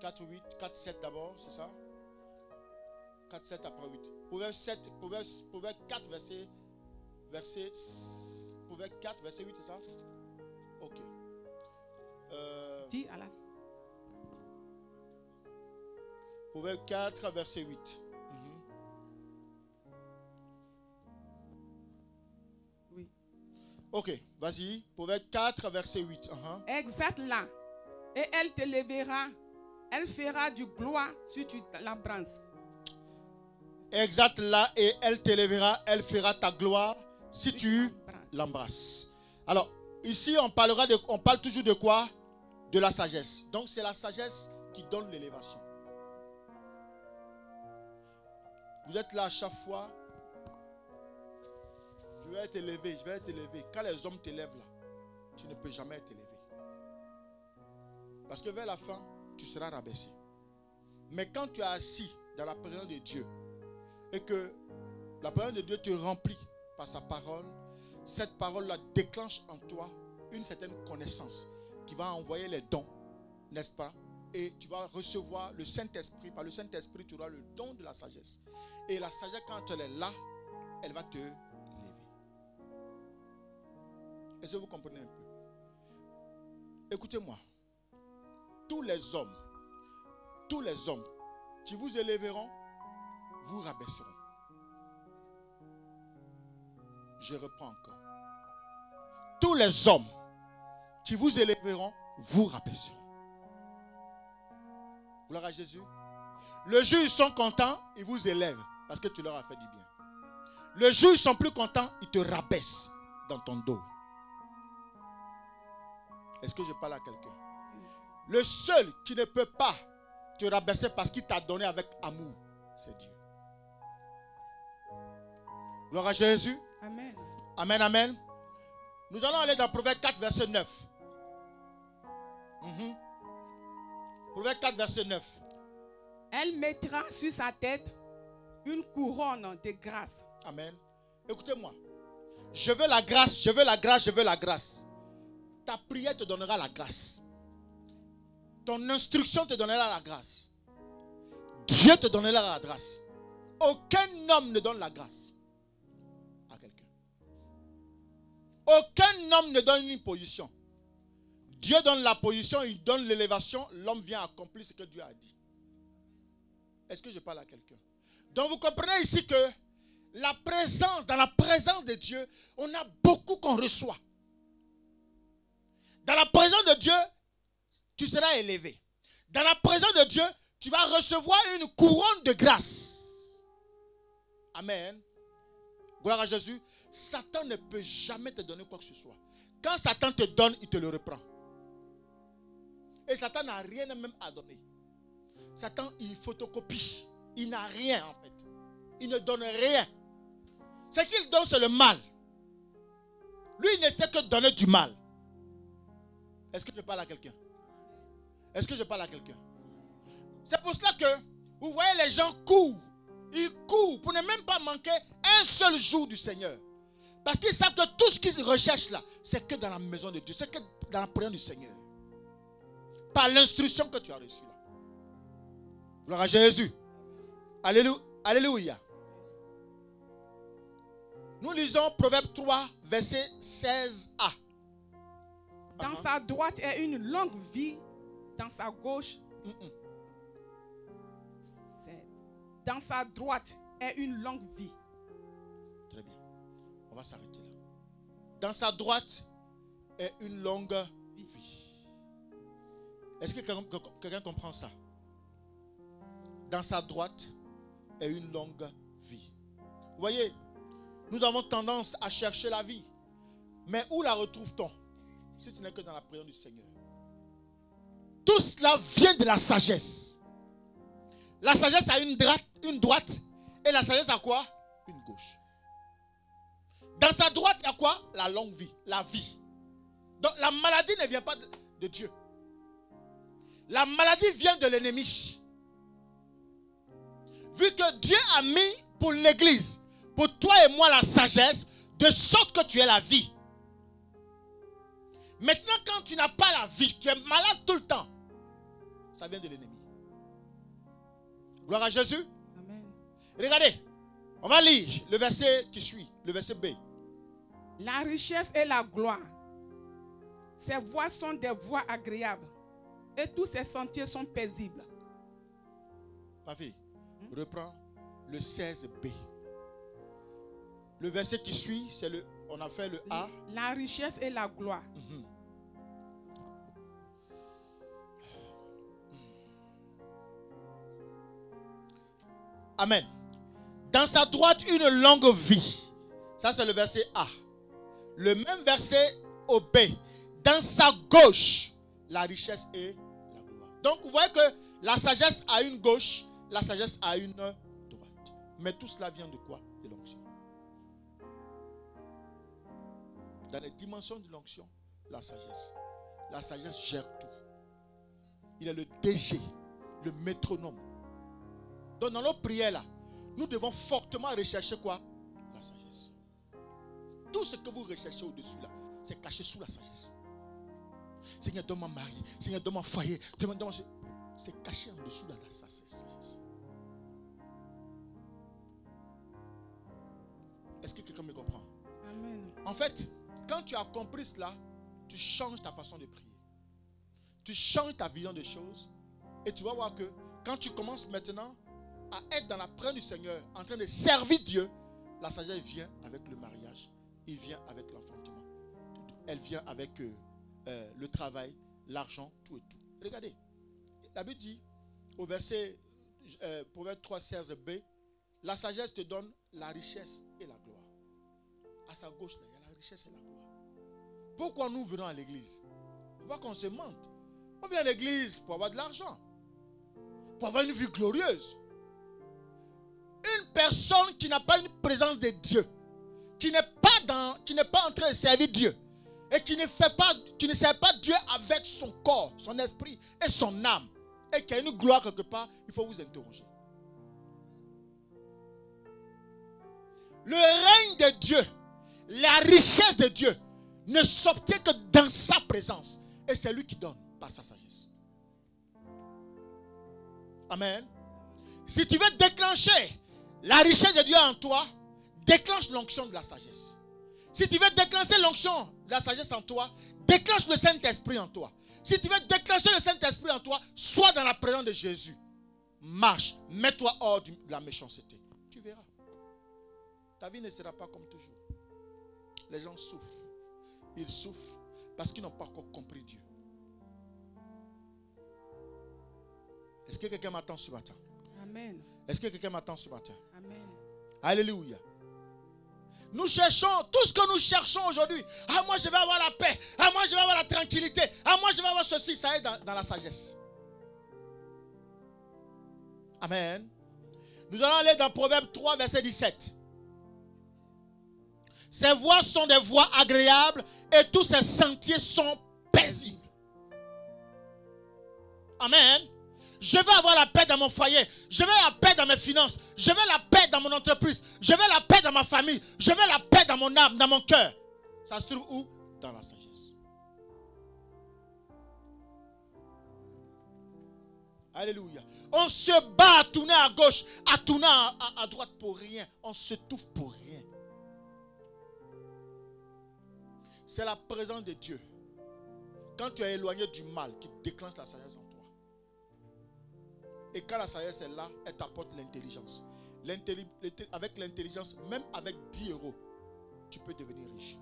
4, 8, 4, 7 d'abord, c'est ça? 4, 7 après 8. Proverbe 7, Proverbe 4, Proverbe 4, verset 8, c'est ça? Ok. Dis à la... Proverbe 4, verset 8. Oui. Ok, vas-y. Proverbe 4, verset 8. Exact là. Et elle te lèvera. Elle fera du gloire si tu l'embrasses. Exact là et elle te lèvera. Elle fera ta gloire si tu l'embrasses. Alors, ici on parle toujours de quoi? De la sagesse. Donc c'est la sagesse qui donne l'élévation. Vous êtes là à chaque fois. Je vais être élevé, je vais être élevé. Quand les hommes t'élèvent là, tu ne peux jamais être élevé. Parce que vers la fin, tu seras rabaissé. Mais quand tu es assis dans la présence de Dieu et que la présence de Dieu te remplit par sa parole, cette parole-là déclenche en toi une certaine connaissance qui va envoyer les dons, n'est-ce pas? Et tu vas recevoir le Saint-Esprit. Par le Saint-Esprit, tu auras le don de la sagesse. Et la sagesse, quand elle est là, elle va te lever. Est-ce que vous comprenez un peu? Écoutez-moi. Tous les hommes qui vous élèveront, vous rabaisseront. Je reprends encore. Tous les hommes qui vous élèveront, vous rabaisseront. Gloire à Jésus. Le jour ils sont contents, ils vous élèvent parce que tu leur as fait du bien. Le jour ils sont plus contents, ils te rabaissent dans ton dos. Est-ce que je parle à quelqu'un? Le seul qui ne peut pas te rabaisser parce qu'il t'a donné avec amour, c'est Dieu. Gloire à Jésus. Amen. Amen, amen. Nous allons aller dans Proverbe 4, verset 9. Proverbe 4, verset 9. Elle mettra sur sa tête une couronne de grâce. Amen. Écoutez-moi. Je veux la grâce, je veux la grâce, je veux la grâce. Ta prière te donnera la grâce. Ton instruction te donnera la grâce. Dieu te donnera la grâce. Aucun homme ne donne la grâce à quelqu'un. Aucun homme ne donne une position. Dieu donne la position, il donne l'élévation, l'homme vient accomplir ce que Dieu a dit. Est-ce que je parle à quelqu'un? Donc vous comprenez ici que dans la présence de Dieu, on a beaucoup qu'on reçoit. Dans la présence de Dieu, tu seras élevé. Dans la présence de Dieu, tu vas recevoir une couronne de grâce. Amen. Gloire à Jésus. Satan ne peut jamais te donner quoi que ce soit. Quand Satan te donne, il te le reprend. Et Satan n'a rien même à donner. Satan, il photocopie. Il n'a rien en fait. Il ne donne rien. Ce qu'il donne, c'est le mal. Lui, il ne sait que donner du mal. Est-ce que je parle à quelqu'un? Est-ce que je parle à quelqu'un? C'est pour cela que vous voyez les gens courent. Ils courent pour ne même pas manquer un seul jour du Seigneur. Parce qu'ils savent que tout ce qu'ils recherchent là, c'est que dans la maison de Dieu. C'est que dans la prière du Seigneur. Par l'instruction que tu as reçue là. Gloire à Jésus. Alléluia. Alléluia. Nous lisons Proverbe 3, verset 16a. Dans sa droite est une longue vie, dans sa gauche. 16. Dans sa droite est une longue vie. Très bien. On va s'arrêter là. Dans sa droite est une longue vie. Est-ce que quelqu'un comprend ça? Dans sa droite est une longue vie. Vous voyez, nous avons tendance à chercher la vie. Mais où la retrouve-t-on? Si ce n'est que dans la présence du Seigneur. Tout cela vient de la sagesse. La sagesse a une droite et la sagesse a quoi? Une gauche. Dans sa droite, il y a quoi? La longue vie, la vie. Donc la maladie ne vient pas de Dieu. La maladie vient de l'ennemi. Vu que Dieu a mis pour l'église, pour toi et moi la sagesse, de sorte que tu aies la vie. Maintenant, quand tu n'as pas la vie, tu es malade tout le temps, ça vient de l'ennemi. Gloire à Jésus. Amen. Regardez, on va lire le verset qui suit, le verset B. La richesse et la gloire. Ses voies sont des voies agréables et tous ses sentiers sont paisibles. Ma fille, reprends le 16b. Le verset qui suit, c'est on a fait le A. La richesse et la gloire. Amen. Dans sa droite, une longue vie. Ça, c'est le verset A. Le même verset au B. Dans sa gauche, la richesse et la gloire. Donc, vous voyez que la sagesse a une gauche, la sagesse a une droite. Mais tout cela vient de quoi? De l'onction. Dans les dimensions de l'onction, la sagesse gère tout. Il est le DG, le métronome. Donc dans nos prières là, nous devons fortement rechercher quoi? La sagesse. Tout ce que vous recherchez au-dessus là, c'est caché sous la sagesse. Seigneur, donne-moi mari, Seigneur, donne-moi foyer, c'est caché en dessous de la sagesse. Est-ce que quelqu'un me comprend? Amen. En fait, quand tu as compris cela, tu changes ta façon de prier. Tu changes ta vision des choses. Et tu vas voir que quand tu commences maintenant à être dans la présence du Seigneur, en train de servir Dieu, la sagesse vient avec le mariage. Il vient avec l'enfantement. Elle vient avec le travail. l'argent, tout et tout. Regardez, la Bible dit au verset Proverbe 3, 16b, la sagesse te donne la richesse et la gloire. À sa gauche, là, il y a la richesse et la gloire. Pourquoi nous venons à l'église? Pourquoi qu'on se mente? On vient à l'église pour avoir de l'argent, pour avoir une vie glorieuse. Une personne qui n'a pas une présence de Dieu, qui n'est pas en train de servir Dieu, et qui ne sert pas Dieu avec son corps, son esprit et son âme, et qui a une gloire quelque part, il faut vous interroger. Le règne de Dieu, la richesse de Dieu, ne s'obtient que dans sa présence. Et c'est lui qui donne par sa sagesse. Amen. Si tu veux déclencher la richesse de Dieu en toi, déclenche l'onction de la sagesse. Si tu veux déclencher l'onction de la sagesse en toi, déclenche le Saint-Esprit en toi. Si tu veux déclencher le Saint-Esprit en toi, sois dans la présence de Jésus. Marche, mets-toi hors de la méchanceté. Tu verras. Ta vie ne sera pas comme toujours. Les gens souffrent. Ils souffrent parce qu'ils n'ont pas encore compris Dieu. Est-ce que quelqu'un m'attend ce matin? Amen. Est-ce que quelqu'un m'attend ce matin? Amen. Alléluia. Nous cherchons, tout ce que nous cherchons aujourd'hui. Ah, moi je vais avoir la paix. Ah, moi je vais avoir la tranquillité. Ah, moi je vais avoir ceci. Ça est dans la sagesse. Amen. Nous allons aller dans Proverbe 3, verset 17. Ses voies sont des voies agréables et tous ses sentiers sont paisibles. Amen. Je vais avoir la paix dans mon foyer. Je vais la paix dans mes finances. Je vais la paix dans mon entreprise. Je vais la paix dans ma famille. Je vais la paix dans mon âme, dans mon cœur. Ça se trouve où? Dans la sagesse. Alléluia. On se bat à tourner à gauche, à tourner à droite pour rien. On s'étouffe pour rien. C'est la présence de Dieu. Quand tu es éloigné du mal qui déclenche la sagesse en toi. Et quand la sagesse est là, elle t'apporte l'intelligence. Avec l'intelligence, même avec 10 euros, tu peux devenir riche.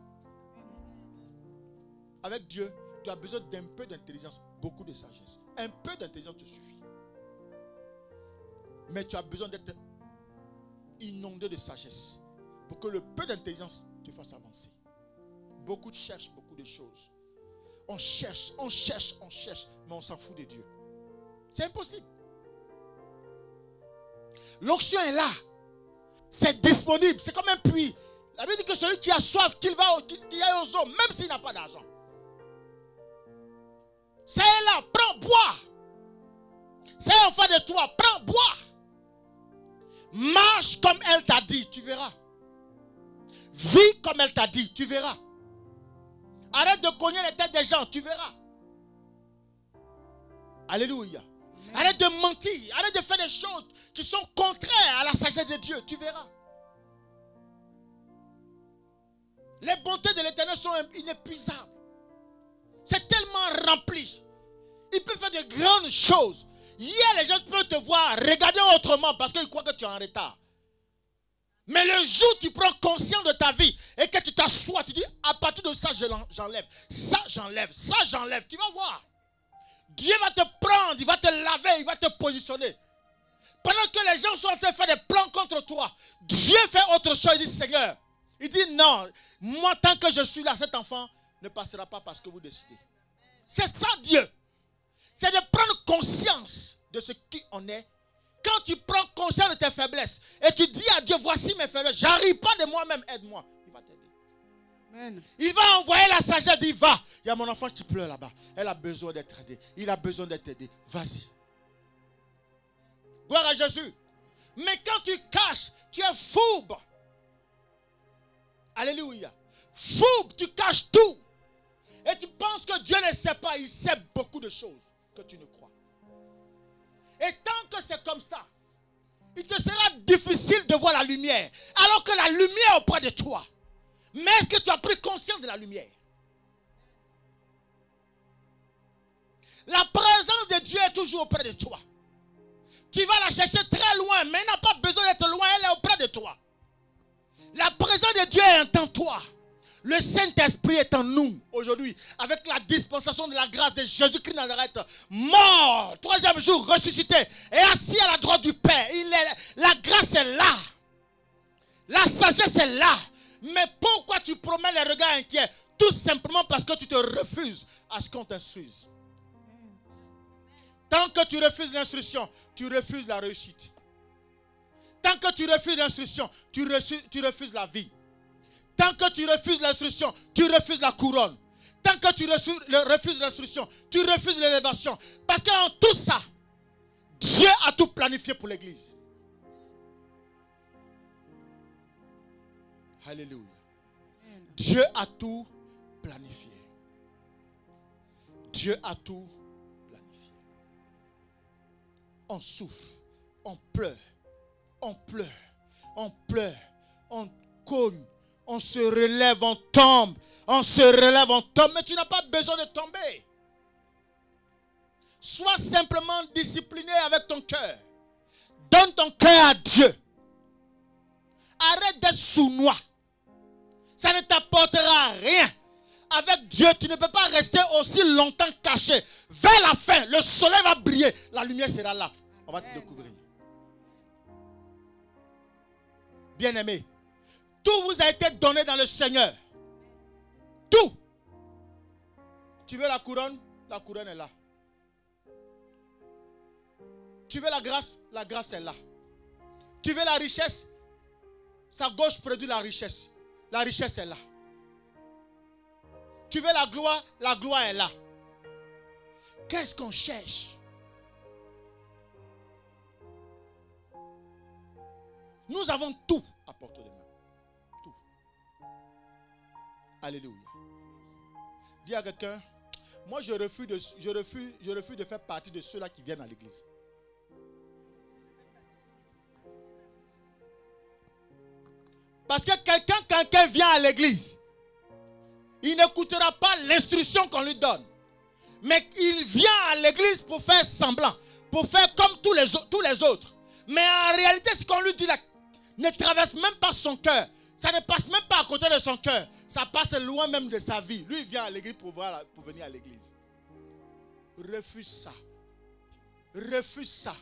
Avec Dieu, tu as besoin d'un peu d'intelligence, beaucoup de sagesse. Un peu d'intelligence te suffit. Mais tu as besoin d'être inondé de sagesse pour que le peu d'intelligence te fasse avancer. Beaucoup cherchent beaucoup de choses. On cherche, mais on s'en fout de Dieu. C'est impossible. L'onction est là. C'est disponible. C'est comme un puits. La Bible dit que celui qui a soif, qu'il aille aux eaux, même s'il n'a pas d'argent. C'est là. Prends, bois. C'est en face de toi. Prends, bois. Marche comme elle t'a dit. Tu verras. Vis comme elle t'a dit. Tu verras. Arrête de cogner les têtes des gens. Tu verras. Alléluia. Arrête de mentir. Arrête de faire des choses qui sont contraires à la sagesse de Dieu. Tu verras. Les bontés de l'Éternel sont inépuisables. C'est tellement rempli. Il peut faire de grandes choses. Hier, les gens peuvent te voir regarder autrement parce qu'ils croient que tu es en retard. Mais le jour où tu prends conscience de ta vie et que tu t'assois, tu dis à partir de ça, j'enlève. Ça, j'enlève. Ça, j'enlève. Tu vas voir. Dieu va te prendre, il va te laver, il va te positionner. Pendant que les gens sont en train de faire des plans contre toi, Dieu fait autre chose. Il dit, Seigneur, il dit non, moi tant que je suis là, cet enfant ne passera pas parce que vous décidez. C'est ça Dieu. C'est de prendre conscience de ce qui on est. Quand tu prends conscience de tes faiblesses et tu dis à Dieu, voici mes faiblesses, j'arrive pas de moi-même, aide-moi. Il va t'aider. Amen. Il va envoyer la sagesse, il va. Il y a mon enfant qui pleure là-bas. Elle a besoin d'être aidée. Il a besoin d'être aidé. Vas-y. Gloire à Jésus. Mais quand tu caches, tu es fourbe. Alléluia. Fourbe, tu caches tout. Et tu penses que Dieu ne sait pas. Il sait beaucoup de choses que tu ne crois. Et tant que c'est comme ça, il te sera difficile de voir la lumière. Alors que la lumière est auprès de toi. Mais est-ce que tu as pris conscience de la lumière? La présence de Dieu est toujours auprès de toi. Tu vas la chercher très loin, mais elle n'a pas besoin d'être loin, elle est auprès de toi. La présence de Dieu est en toi. Le Saint-Esprit est en nous aujourd'hui, avec la dispensation de la grâce de Jésus-Christ de Nazareth, mort, troisième jour, ressuscité, et assis à la droite du Père. La grâce est là. La sagesse est là. Mais pourquoi tu promets les regards inquiets? Tout simplement parce que tu te refuses à ce qu'on t'instruise. Tant que tu refuses l'instruction, tu refuses la réussite. Tant que tu refuses l'instruction, tu refuses la vie. Tant que tu refuses l'instruction, tu refuses la couronne. Tant que tu refuses l'instruction, tu refuses l'élévation. Parce qu'en tout ça, Dieu a tout planifié pour l'église. Alléluia. Dieu a tout planifié. Dieu a tout planifié. On souffre, on pleure, on pleure, on pleure, on cogne, on se relève, on tombe, on se relève, on tombe. Mais tu n'as pas besoin de tomber. Sois simplement discipliné avec ton cœur. Donne ton cœur à Dieu. Arrête d'être sournois. Ça ne t'apportera rien. Avec Dieu, tu ne peux pas rester aussi longtemps caché. Vers la fin, le soleil va briller. La lumière sera là. On va te découvrir. Bien-aimé, tout vous a été donné dans le Seigneur. Tout. Tu veux la couronne? La couronne est là. Tu veux la grâce est là. Tu veux la richesse? Sa gauche produit la richesse. La richesse est là. Tu veux la gloire est là. Qu'est-ce qu'on cherche? Nous avons tout à portée de main. Tout. Alléluia. Dis à quelqu'un, moi je refuse de faire partie de ceux-là qui viennent à l'église. Parce que quand quelqu'un vient à l'église, il n'écoutera pas l'instruction qu'on lui donne. Mais il vient à l'église pour faire semblant, pour faire comme tous les autres. Mais en réalité, ce qu'on lui dit là, ne traverse même pas son cœur. Ça ne passe même pas à côté de son cœur. Ça passe loin même de sa vie. Lui, il vient à l'église pour venir à l'église. Refuse ça. Refuse ça.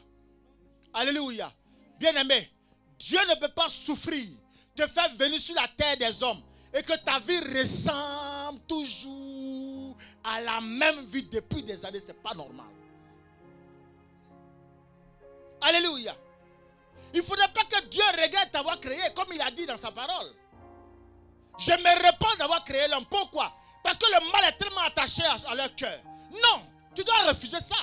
Alléluia. Bien-aimé, Dieu ne peut pas souffrir, te faire venir sur la terre des hommes et que ta vie ressemble toujours à la même vie depuis des années. Ce n'est pas normal. Alléluia. Il ne faudrait pas que Dieu regrette t'avoir créé, comme il a dit dans sa parole. Je me répands d'avoir créé l'homme. Pourquoi? Parce que le mal est tellement attaché à leur cœur. Non, tu dois refuser ça.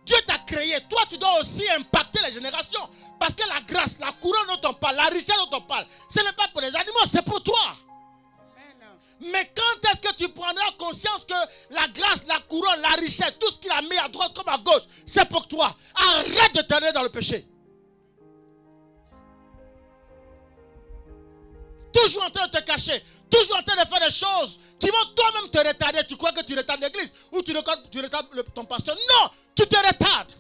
Dieu t'a créé. Toi, tu dois aussi impacter les générations. Parce que la grâce, la couronne dont on parle, la richesse dont on parle, ce n'est pas pour les animaux, c'est pour toi. Mais quand est-ce que tu prendras conscience que la grâce, la couronne, la richesse, tout ce qu'il a mis à droite comme à gauche, c'est pour toi? Arrête de t'enlever dans le péché. Toujours en train de te cacher, toujours en train de faire des choses qui vont toi-même te retarder. Tu crois que tu retardes l'église ou tu retardes ton pasteur? Non, tu te retardes.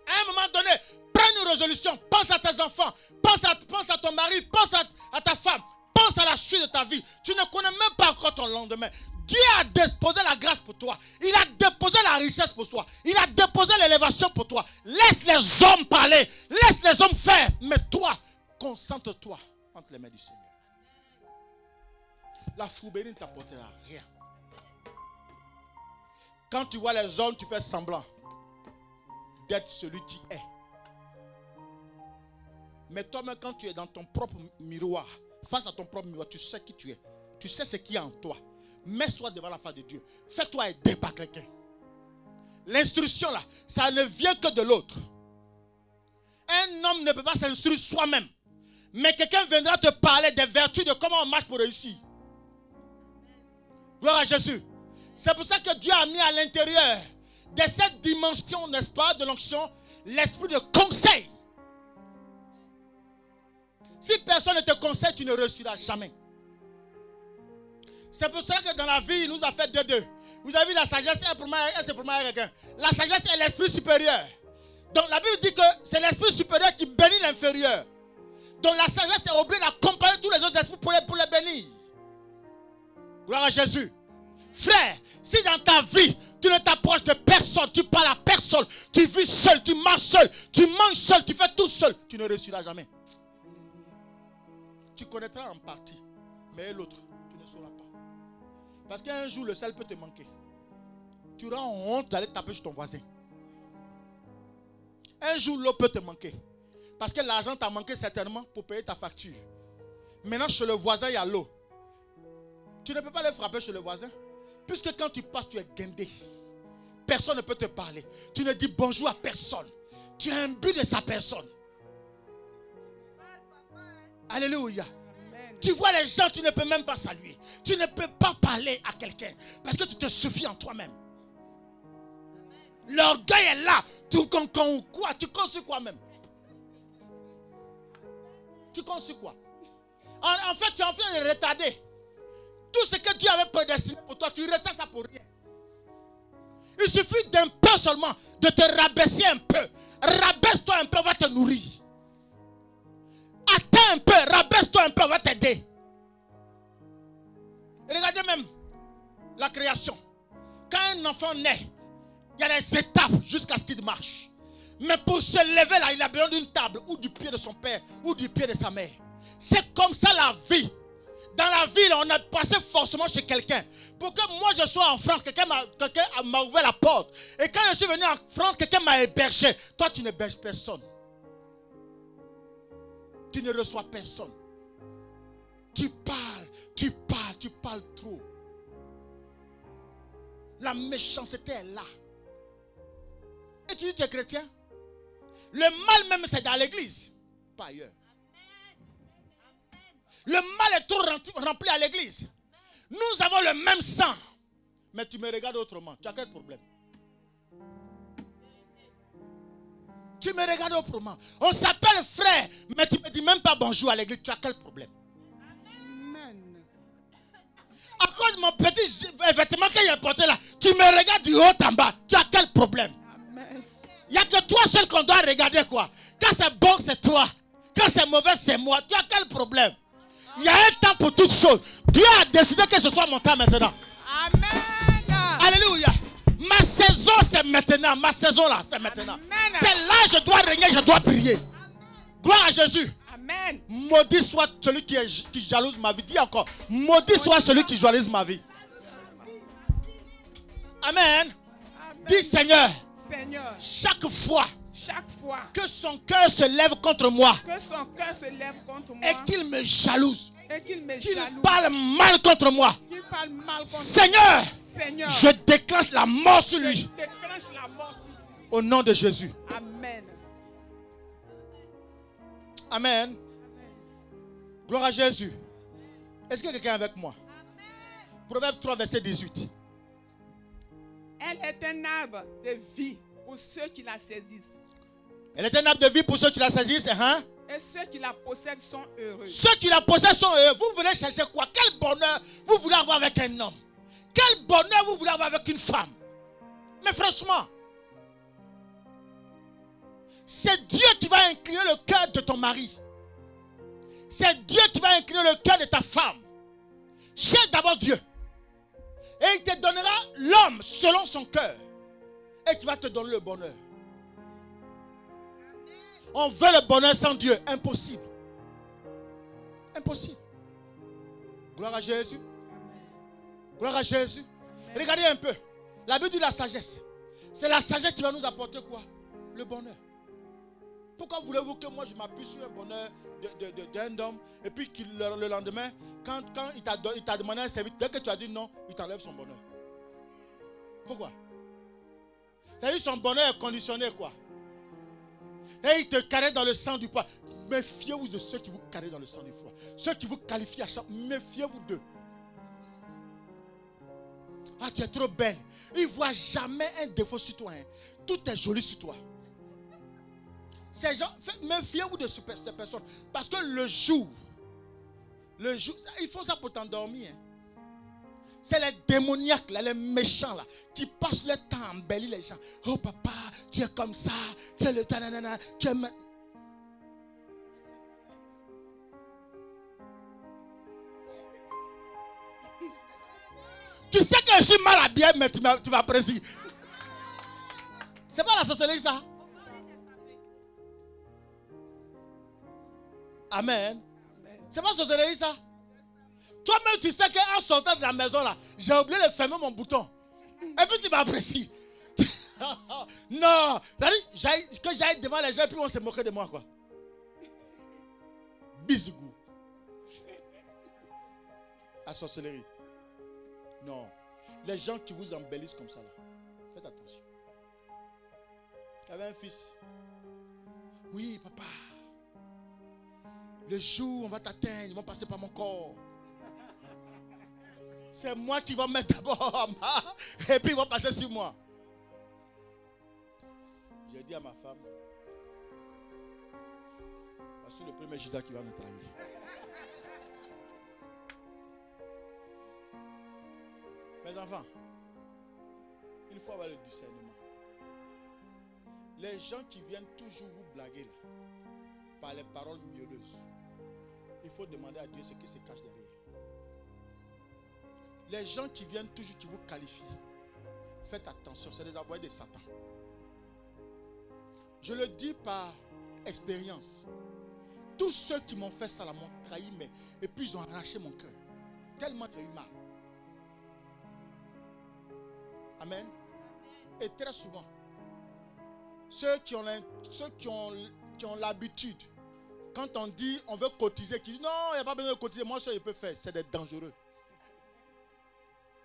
À un moment donné, prends une résolution. Pense à tes enfants, pense à ton mari, pense à ta femme, pense à la suite de ta vie. Tu ne connais même pas encore ton lendemain. Dieu a déposé la grâce pour toi. Il a déposé la richesse pour toi. Il a déposé l'élévation pour toi. Laisse les hommes parler. Laisse les hommes faire. Mais toi, concentre-toi entre les mains du Seigneur. La fourberie ne t'apportera rien. Quand tu vois les hommes, tu fais semblant d'être celui qui est. Mais toi-même, quand tu es dans ton propre miroir, face à ton propre miroir, tu sais qui tu es. Tu sais ce qui est en toi. Mets-toi devant la face de Dieu. Fais-toi aider par quelqu'un. L'instruction là, ça ne vient que de l'autre. Un homme ne peut pas s'instruire soi-même. Mais quelqu'un viendra te parler des vertus de comment on marche pour réussir. Gloire à Jésus. C'est pour ça que Dieu a mis à l'intérieur de cette dimension, n'est-ce pas, de l'onction, l'esprit de conseil. Si personne ne te conseille, tu ne réussiras jamais. C'est pour ça que dans la vie, il nous a fait deux. Vous avez vu, la sagesse est pour moi quelqu'un. La sagesse est l'esprit supérieur. Donc la Bible dit que c'est l'esprit supérieur qui bénit l'inférieur. Donc la sagesse est obligée d'accompagner tous les autres esprits pour les bénir. Gloire à Jésus. Frère, si dans ta vie, tu ne t'approches de personne, tu parles à personne, tu vis seul, tu marches seul, tu manges seul, tu fais tout seul, tu ne réussiras jamais. Tu connaîtras en partie, mais l'autre, tu ne sauras pas. Parce qu'un jour, le sel peut te manquer. Tu auras honte d'aller taper sur ton voisin. Un jour, l'eau peut te manquer. Parce que l'argent t'a manqué certainement pour payer ta facture. Maintenant, chez le voisin, il y a l'eau. Tu ne peux pas aller frapper chez le voisin. Puisque quand tu passes, tu es guindé. Personne ne peut te parler. Tu ne dis bonjour à personne. Tu es imbu de sa personne. Alléluia. Amen. Tu vois les gens, tu ne peux même pas saluer. Tu ne peux pas parler à quelqu'un. Parce que tu te suffis en toi-même. L'orgueil est là. Tu comptes quoi? Tu comptes sur quoi même? Tu comptes sur quoi? En fait, tu es en train de retarder. Tout ce que Dieu avait prédestiné pour toi, tu retardes ça pour rien. Il suffit d'un peu seulement de te rabaisser un peu. Rabaisse-toi un peu, on va te nourrir. Attends un peu, rabaisse-toi un peu, on va t'aider. Regardez même la création. Quand un enfant naît, il y a des étapes jusqu'à ce qu'il marche. Mais pour se lever là, il a besoin d'une table ou du pied de son père ou du pied de sa mère. C'est comme ça la vie. Dans la ville, on a passé forcément chez quelqu'un. Pour que moi je sois en France, quelqu'un m'a ouvert la porte. Et quand je suis venu en France, quelqu'un m'a hébergé. Toi, tu n'héberges personne. Tu ne reçois personne. Tu parles trop. La méchanceté est là. Et tu dis tu es chrétien. Le mal même c'est dans l'église, pas ailleurs. Le mal est trop rempli à l'église. Nous avons le même sang. Mais tu me regardes autrement. Tu as quel problème? Tu me regardes autrement. On s'appelle frère, mais tu ne me dis même pas bonjour à l'église. Tu as quel problème? Amen. À cause de mon petit vêtement que j'ai porté là, tu me regardes du haut en bas. Tu as quel problème? Il n'y a que toi seul qu'on doit regarder quoi. Quand c'est bon, c'est toi. Quand c'est mauvais, c'est moi. Tu as quel problème? Il y a un temps pour toutes choses. Dieu a décidé que ce soit mon temps maintenant. Amen. Alléluia. Ma saison, c'est maintenant. Ma saison là, c'est maintenant. C'est là que je dois régner, je dois prier. Gloire à Jésus. Amen. Maudit soit celui qui jalouse ma vie. Dis encore. Maudit soit celui qui jalouse ma vie. Amen. Dis Seigneur. Seigneur. Chaque fois que son cœur se lève contre moi, et qu'il me jalouse, qu'il parle mal contre moi, Seigneur, je déclenche la mort sur lui. Au nom de Jésus. Amen. Amen. Gloire à Jésus. Est-ce que quelqu'un est avec moi? Proverbe 3, verset 18. Elle est un arbre de vie pour ceux qui la saisissent. Elle est un arbre de vie pour ceux qui la saisissent. Et ceux qui la possèdent sont heureux. Ceux qui la possèdent sont heureux. Vous voulez chercher quoi? Quel bonheur vous voulez avoir avec un homme? Quel bonheur vous voulez avoir avec une femme? Mais franchement, c'est Dieu qui va incliner le cœur de ton mari. C'est Dieu qui va incliner le cœur de ta femme. Cherche d'abord Dieu. Et il te donnera l'homme selon son cœur. Et qui va te donner le bonheur. On veut le bonheur sans Dieu. Impossible. Impossible. Gloire à Jésus. Gloire à Jésus. Regardez un peu. La Bible dit la sagesse. C'est la sagesse qui va nous apporter quoi? Le bonheur. Pourquoi voulez-vous que moi je m'appuie sur un bonheur d'un homme et puis le lendemain, quand il t'a demandé un service, dès que tu as dit non, il t'enlève son bonheur? Pourquoi? C'est-à-dire son bonheur est conditionné quoi? Et il te caresse dans le sang du poids. Méfiez-vous de ceux qui vous caressent dans le sang du foie. Ceux qui vous qualifient à chaque... Méfiez-vous d'eux. Ah, tu es trop belle. Il ne voit jamais un défaut sur toi. Tout est joli sur toi. Ces gens, méfiez-vous de ces personnes. Parce que le jour, ils font ça pour t'endormir. C'est les démoniaques, là, les méchants là, qui passent le temps à embellir les gens. Oh papa, tu es comme ça, tu es le tananana, tu es... Tu sais que je suis mal habillé, mais tu m'apprécies. C'est pas la sorcellerie, ça? Amen. C'est pas la sorcellerie, ça? Toi-même, tu sais qu'en sortant de la maison, là, j'ai oublié de fermer mon bouton. Et puis tu m'apprécies. Non. C'est-à-dire que j'aille devant les gens et puis on se moquait de moi, quoi. Bisous. La sorcellerie. Non. Les gens qui vous embellissent comme ça, là, faites attention. J'avais un fils. Oui, papa. Le jour où on va t'atteindre, ils vont passer par mon corps. C'est moi qui vais mettre d'abord en bas. Et puis ils vont passer sur moi. J'ai dit à ma femme, c'est le premier Judas qui va me trahir. Mes enfants, il faut avoir le discernement. Les gens qui viennent toujours vous blaguer là, par les paroles mielleuses, il faut demander à Dieu ce qui se cache derrière. Les gens qui viennent toujours, qui vous qualifient, faites attention, c'est des envoyés de Satan. Je le dis par expérience. Tous ceux qui m'ont fait ça là m'ont trahi, et puis ils ont arraché mon cœur. Tellement j'ai eu mal. Amen. Et très souvent, ceux qui ont l'habitude, quand on dit on veut cotiser, qui disent non, il n'y a pas besoin de cotiser, moi ça je peux faire, c'est des dangereux.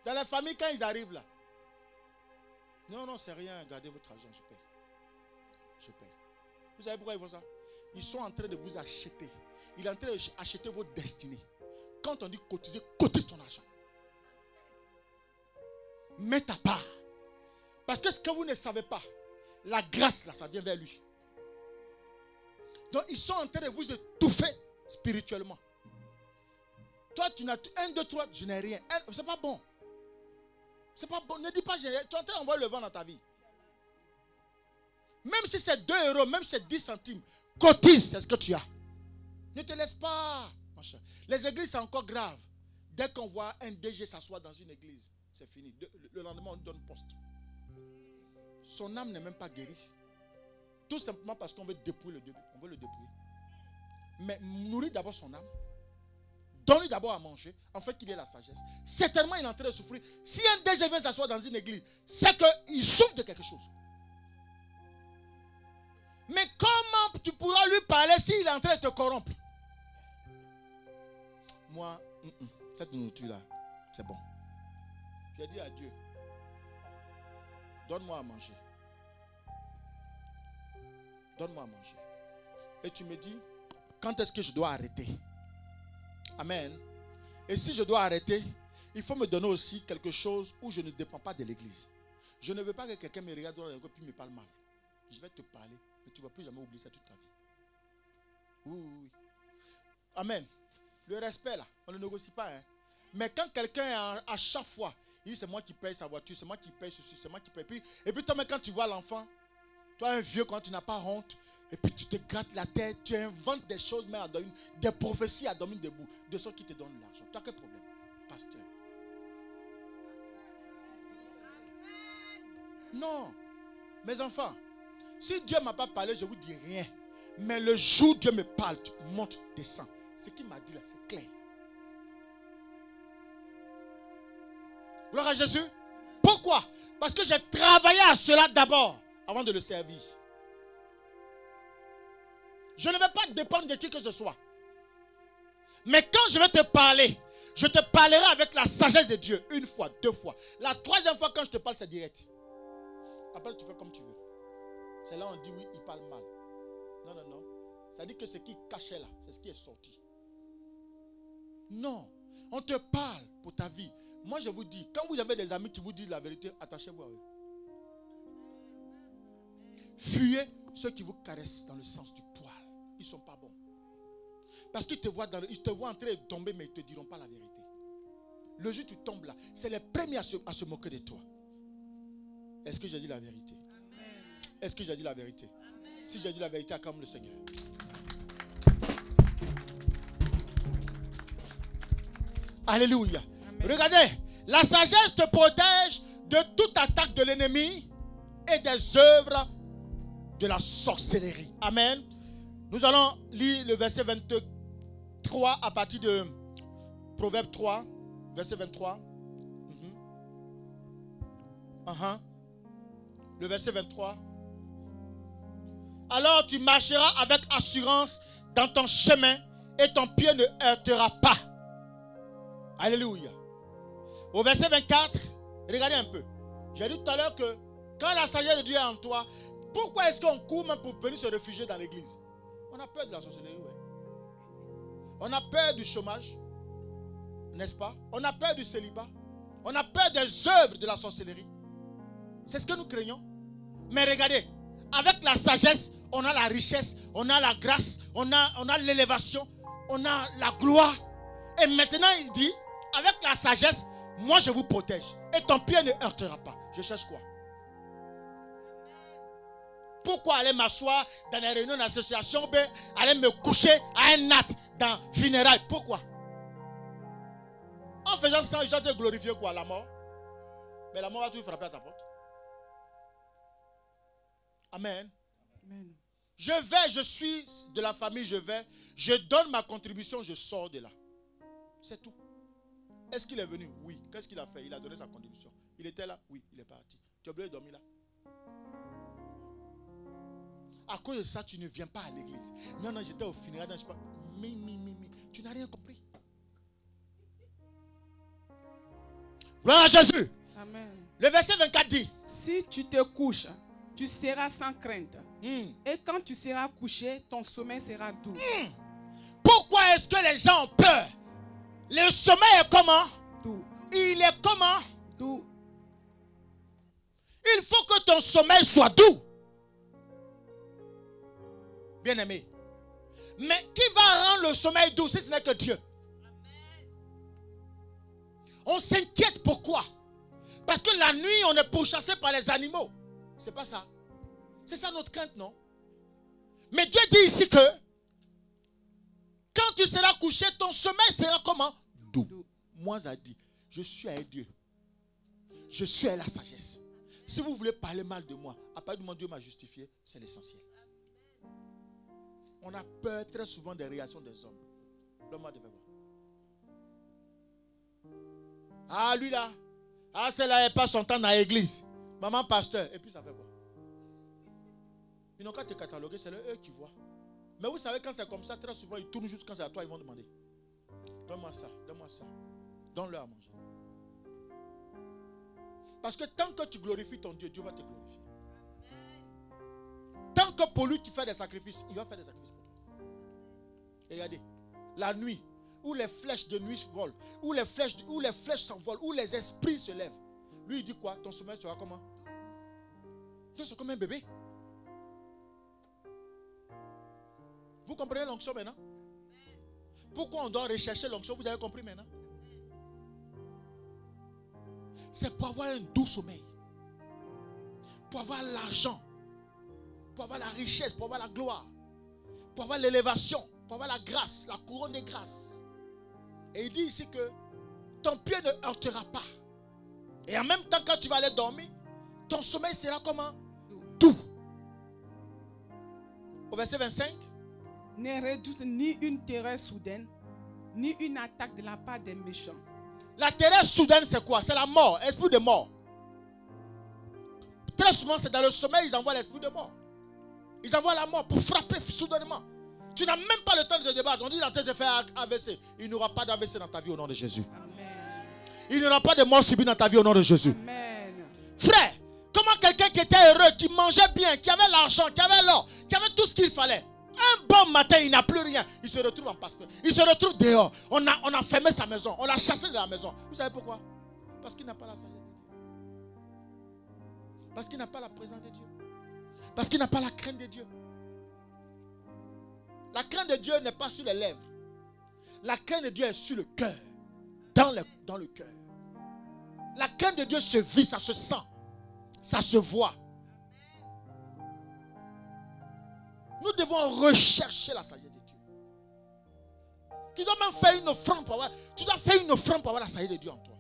Dans la famille, quand ils arrivent là, non, c'est rien, gardez votre argent, je paye. Je paye. Vous savez pourquoi ils font ça? Ils sont en train de vous acheter. Ils sont en train d'acheter votre destinée. Quand on dit cotiser, cotise ton argent. Mets ta part. Parce que ce que vous ne savez pas, la grâce là, ça vient vers lui. Donc ils sont en train de vous étouffer spirituellement. Toi, tu n'as 1, 2, 3, je n'ai rien. C'est pas bon. C'est pas bon. Ne dis pas, je n'ai rien. Tu es en train d'envoyer le vent dans ta vie. Même si c'est 2 euros, même si c'est 10 centimes, cotise, c'est ce que tu as. Ne te laisse pas. Les églises, c'est encore grave. Dès qu'on voit un DG s'asseoir dans une église, c'est fini. Le lendemain, on donne poste. Son âme n'est même pas guérie. Tout simplement parce qu'on veut dépouiller le bébé. On veut le dépouiller. Mais nourris d'abord son âme. Donne-lui d'abord à manger, en fait qu'il ait la sagesse. Certainement, il est en train de souffrir. Si un DG vient s'asseoir dans une église, c'est qu'il souffre de quelque chose. Mais comment tu pourras lui parler s'il est en train de te corrompre? Moi, cette nourriture-là, c'est bon. J'ai dit à Dieu, donne-moi à manger. Donne-moi à manger. Et tu me dis, quand est-ce que je dois arrêter? Amen. Et si je dois arrêter, il faut me donner aussi quelque chose où je ne dépends pas de l'église. Je ne veux pas que quelqu'un me regarde dans les yeux et me parle mal. Je vais te parler, mais tu ne vas plus jamais oublier ça toute ta vie. Oui. Amen. Le respect là, on ne négocie pas. Hein. Mais quand quelqu'un à chaque fois, il dit c'est moi qui paye sa voiture, c'est moi qui paye ceci, c'est moi qui paye. Et puis toi, quand tu vois l'enfant, toi un vieux quand tu n'as pas honte, et puis tu te grattes la tête, tu inventes des choses, mais des prophéties à dormir debout, de ceux qui te donnent l'argent. Tu as quel problème, pasteur? Non. Mes enfants, si Dieu ne m'a pas parlé, je ne vous dis rien. Mais le jour où Dieu me parle, monte, descend. Ce qu'il m'a dit là, c'est clair. Gloire à Jésus. Pourquoi? Parce que j'ai travaillé à cela d'abord, avant de le servir. Je ne vais pas dépendre de qui que ce soit. Mais quand je vais te parler, je te parlerai avec la sagesse de Dieu. 1 fois, 2 fois. La 3e fois quand je te parle, c'est direct. Après, tu fais comme tu veux. C'est là où on dit oui, il parle mal. Non. Ça dit que ce qui cachait là, c'est ce qui est sorti. Non. On te parle pour ta vie. Moi, je vous dis, quand vous avez des amis qui vous disent la vérité, attachez-vous à eux. Fuyez ceux qui vous caressent dans le sens du poil. Ils ne sont pas bons. Parce qu'ils te voient en train de tomber, mais ils ne te diront pas la vérité. Le jour où tu tombes là, c'est les premiers à se moquer de toi. Est-ce que j'ai dit la vérité? Est-ce que j'ai dit la vérité? Si j'ai dit la vérité, acclame le Seigneur. Alléluia. Amen. Regardez, La sagesse te protège de toute attaque de l'ennemi et des œuvres de la sorcellerie. Amen. Nous allons lire le verset 23 à partir de Proverbe 3, verset 23. Le verset 23. Alors tu marcheras avec assurance dans ton chemin et ton pied ne heurtera pas. Alléluia. Au verset 24, regardez un peu. J'ai dit tout à l'heure que quand la sagesse de Dieu est en toi, pourquoi est-ce qu'on court même pour venir se réfugier dans l'église? On a peur de la sorcellerie, ouais. On a peur du chômage, n'est-ce pas? On a peur du célibat. On a peur des œuvres de la sorcellerie. C'est ce que nous craignons. Mais regardez, avec la sagesse, on a la richesse, on a la grâce, on a l'élévation, on a la gloire. Et maintenant, il dit, avec la sagesse, moi je vous protège. Et ton pied ne heurtera pas. Je cherche quoi? Pourquoi aller m'asseoir dans les réunions d'association, aller me coucher à un acte dans funérailles? Pourquoi? En faisant ça, ils ont te glorifier quoi? La mort. Mais la mort va toujours frapper à ta porte. Amen. Amen. Je suis de la famille, je donne ma contribution, je sors de là. C'est tout. Est-ce qu'il est venu? Oui. Qu'est-ce qu'il a fait? Il a donné sa contribution. Il était là? Oui, il est parti. Tu as oublié de dormir là? À cause de ça, tu ne viens pas à l'église. Non, j'étais au funérail. Je sais pas. Tu n'as rien compris. Gloire à Jésus. Amen. Le verset 24 dit: si tu te couches, tu seras sans crainte. Et quand tu seras couché, ton sommeil sera doux. Pourquoi est-ce que les gens ont peur? Le sommeil est comment? Doux. Il est comment? Doux. Il faut que ton sommeil soit doux. Bien aimé. Mais qui va rendre le sommeil doux si ce n'est que Dieu? On s'inquiète pourquoi? Parce que la nuit, on est pourchassé par les animaux. C'est pas ça. C'est ça notre crainte, non? Mais Dieu dit ici que quand tu seras couché, ton sommeil sera comment? Doux. Moi, j'ai dit, je suis avec Dieu. Je suis avec la sagesse. Si vous voulez parler mal de moi, à partir du moment où Dieu m'a justifié, c'est l'essentiel. On a peur très souvent des réactions des hommes. L'homme devait voir. Ah, lui là. Ah, celle-là, elle passe son temps dans l'église. Maman pasteur. Et puis ça fait quoi? Ils n'ont qu'à te cataloguer, c'est eux qui voient. Mais vous savez, quand c'est comme ça, très souvent, ils tournent juste quand c'est à toi, ils vont demander: donne-moi ça, donne-moi ça. Donne-leur à manger. Parce que tant que tu glorifies ton Dieu, Dieu va te glorifier. Tant que pour lui, tu fais des sacrifices, il va faire des sacrifices pour toi. Et regardez, la nuit, où les flèches de nuit volent, où les flèches s'envolent, où les esprits se lèvent. Lui, il dit quoi? Ton sommeil sera comment? Tu es comme un bébé. Vous comprenez l'onction maintenant? Pourquoi on doit rechercher l'onction? Vous avez compris maintenant? C'est pour avoir un doux sommeil. Pour avoir l'argent. Pour avoir la richesse. Pour avoir la gloire. Pour avoir l'élévation. Pour avoir la grâce. La couronne des grâces. Et il dit ici que ton pied ne heurtera pas. Et en même temps, quand tu vas aller dormir, ton sommeil sera comment? Doux. Au verset 25. Ne redoute ni une terreur soudaine, ni une attaque de la part des méchants. La terreur soudaine, c'est quoi? C'est la mort, esprit de mort. Très souvent, c'est dans le sommeil, ils envoient l'esprit de mort. Ils envoient la mort pour frapper soudainement. Tu n'as même pas le temps de te débattre. On dit dans ta tête de faire AVC. Il n'y aura pas d'AVC dans ta vie au nom de Jésus. Amen. Il n'y aura pas de mort subie dans ta vie au nom de Jésus. Amen. Frère, comment quelqu'un qui était heureux, qui mangeait bien, qui avait l'argent, qui avait l'or, qui avait tout ce qu'il fallait, un bon matin, il n'a plus rien. Il se retrouve en passeport. Il se retrouve dehors. On a fermé sa maison. On l'a chassé de la maison. Vous savez pourquoi? Parce qu'il n'a pas la sagesse de Dieu. Parce qu'il n'a pas la présence de Dieu. Parce qu'il n'a pas la crainte de Dieu. La crainte de Dieu n'est pas sur les lèvres. La crainte de Dieu est sur le cœur. Dans le cœur. La crainte de Dieu se vit, ça se sent. Ça se voit. Nous devons rechercher la sagesse de Dieu. Tu dois même faire une offrande pour avoir. Tu dois faire une offrande pour avoir la sagesse de Dieu en toi.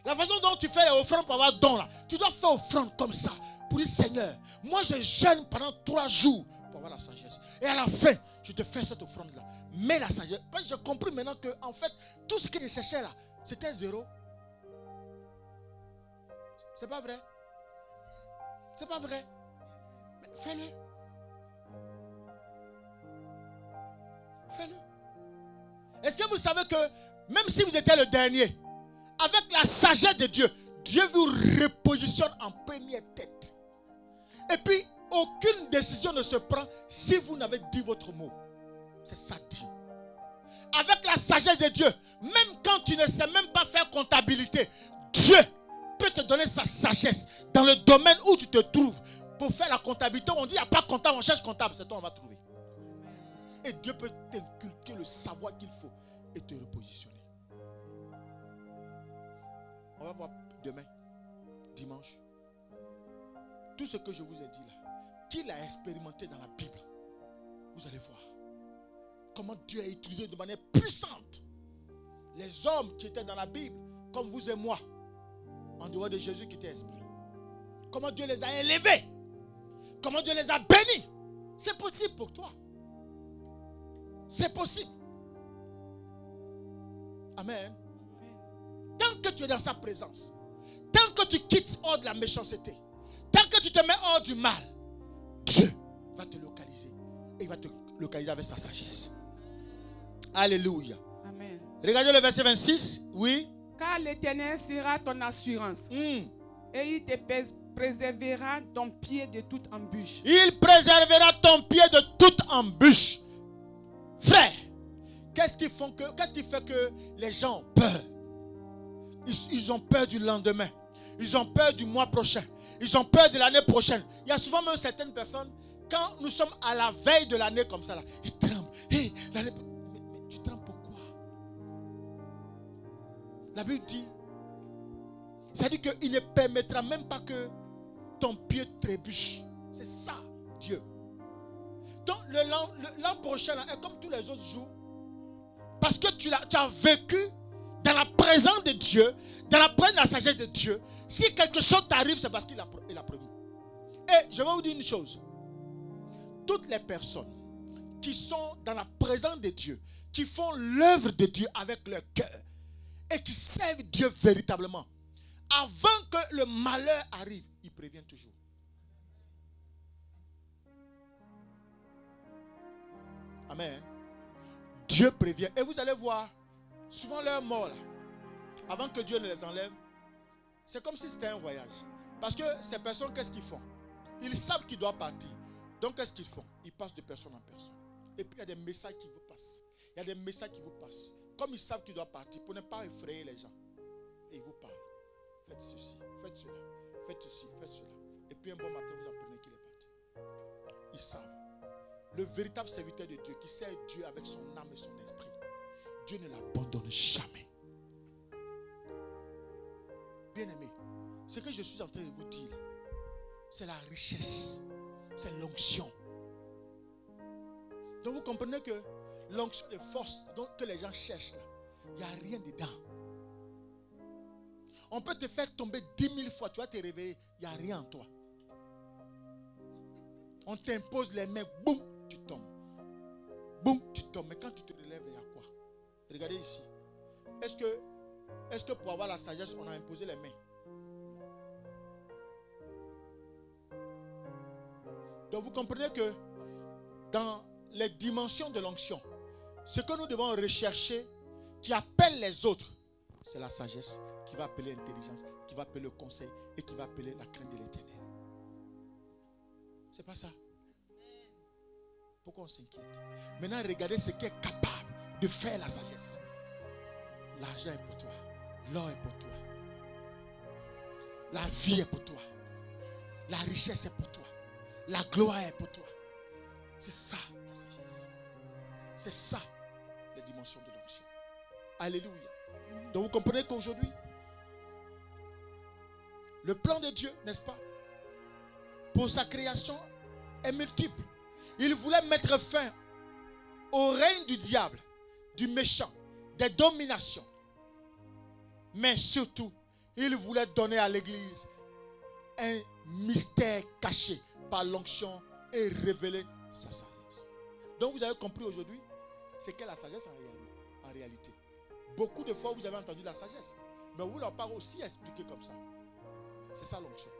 La façon dont tu fais les offrandes pour avoir don là, tu dois faire offrande comme ça. Pour dire Seigneur, moi je jeûne pendant 3 jours pour avoir la sagesse. Et à la fin, je te fais cette offrande là. Mais la sagesse, j'ai compris maintenant que en fait, tout ce que je cherchais là, c'était 0. C'est pas vrai? C'est pas vrai? Mais fais-le. Fais-le. Est-ce que vous savez que même si vous étiez le dernier, avec la sagesse de Dieu, Dieu vous repositionne en première tête. Et puis, aucune décision ne se prend si vous n'avez dit votre mot. C'est ça Dieu. Avec la sagesse de Dieu, même quand tu ne sais même pas faire comptabilité, Dieu peut te donner sa sagesse dans le domaine où tu te trouves. Pour faire la comptabilité, on dit il n'y a pas comptable, on cherche comptable, c'est toi on va trouver. Et Dieu peut t'inculquer le savoir qu'il faut et te repositionner. On va voir demain, dimanche, tout ce que je vous ai dit là, qu'il a expérimenté dans la Bible. Vous allez voir comment Dieu a utilisé de manière puissante les hommes qui étaient dans la Bible, comme vous et moi, en dehors de Jésus qui était esprit. Comment Dieu les a élevés, comment Dieu les a bénis. C'est possible pour toi. C'est possible. Amen. Tant que tu es dans sa présence, tant que tu quittes hors de la méchanceté, tant que tu te mets hors du mal, Dieu va te localiser. Et il va te localiser avec sa sagesse. Alléluia. Amen. Regardez le verset 26. Oui. Car l'Éternel sera ton assurance. Et il te préservera ton pied de toute embûche. Il préservera ton pied de toute embûche. Frère, qu'est-ce qui fait que les gens ont peur? Ils ont peur du lendemain. Ils ont peur du mois prochain. Ils ont peur de l'année prochaine. Il y a souvent même certaines personnes, quand nous sommes à la veille de l'année comme ça, là, ils tremblent. Hey, mais tu trembles pourquoi? La Bible dit, ça dit qu'il ne permettra même pas que ton pied trébuche. C'est ça, Dieu. Donc l'an prochain là, est comme tous les autres jours. Parce que tu as vécu dans la présence de Dieu, dans la présence de la sagesse de Dieu. Si quelque chose t'arrive, c'est parce qu'il a promis. Et je vais vous dire une chose. Toutes les personnes qui sont dans la présence de Dieu, qui font l'œuvre de Dieu avec leur cœur et qui servent Dieu véritablement, avant que le malheur arrive, ils préviennent toujours. Amen. Dieu prévient. Et vous allez voir, souvent leur mort, là, avant que Dieu ne les enlève, c'est comme si c'était un voyage. Parce que ces personnes, qu'est-ce qu'ils font? Ils savent qu'ils doivent partir. Donc, qu'est-ce qu'ils font? Ils passent de personne en personne. Et puis, il y a des messages qui vous passent. Il y a des messages qui vous passent. Comme ils savent qu'ils doivent partir, pour ne pas effrayer les gens. Et ils vous parlent. Faites ceci, faites cela, faites ceci, faites cela. Et puis, un bon matin, vous apprenez qu'il est parti. Ils savent. Le véritable serviteur de Dieu qui sert Dieu avec son âme et son esprit, Dieu ne l'abandonne jamais. Bien-aimé, ce que je suis en train de vous dire, c'est la richesse, c'est l'onction. Donc vous comprenez que l'onction de force que les gens cherchent là, il n'y a rien dedans. On peut te faire tomber 10 000 fois, tu vas te réveiller, il n'y a rien en toi. On t'impose les mains, boum, tu tombes. Boum, tu tombes. Mais quand tu te relèves, il y a quoi? Regardez ici. Est-ce que pour avoir la sagesse, on a imposé les mains? Donc vous comprenez que dans les dimensions de l'onction, ce que nous devons rechercher, qui appelle les autres, c'est la sagesse, qui va appeler l'intelligence, qui va appeler le conseil et qui va appeler la crainte de l'Éternel. C'est pas ça. Pourquoi on s'inquiète? Maintenant, regardez ce qui est capable de faire la sagesse. L'argent est pour toi. L'or est pour toi. La vie est pour toi. La richesse est pour toi. La gloire est pour toi. C'est ça la sagesse. C'est ça les dimensions de l'onction. Alléluia. Donc vous comprenez qu'aujourd'hui, le plan de Dieu, n'est-ce pas, pour sa création est multiple. Il voulait mettre fin au règne du diable, du méchant, des dominations. Mais surtout, Il voulait donner à l'église un mystère caché par l'onction et révéler sa sagesse. Donc vous avez compris aujourd'hui, c'est qu'est la sagesse en réalité. Beaucoup de fois vous avez entendu la sagesse, mais vous ne l'avez pas aussi expliqué comme ça. C'est ça l'onction.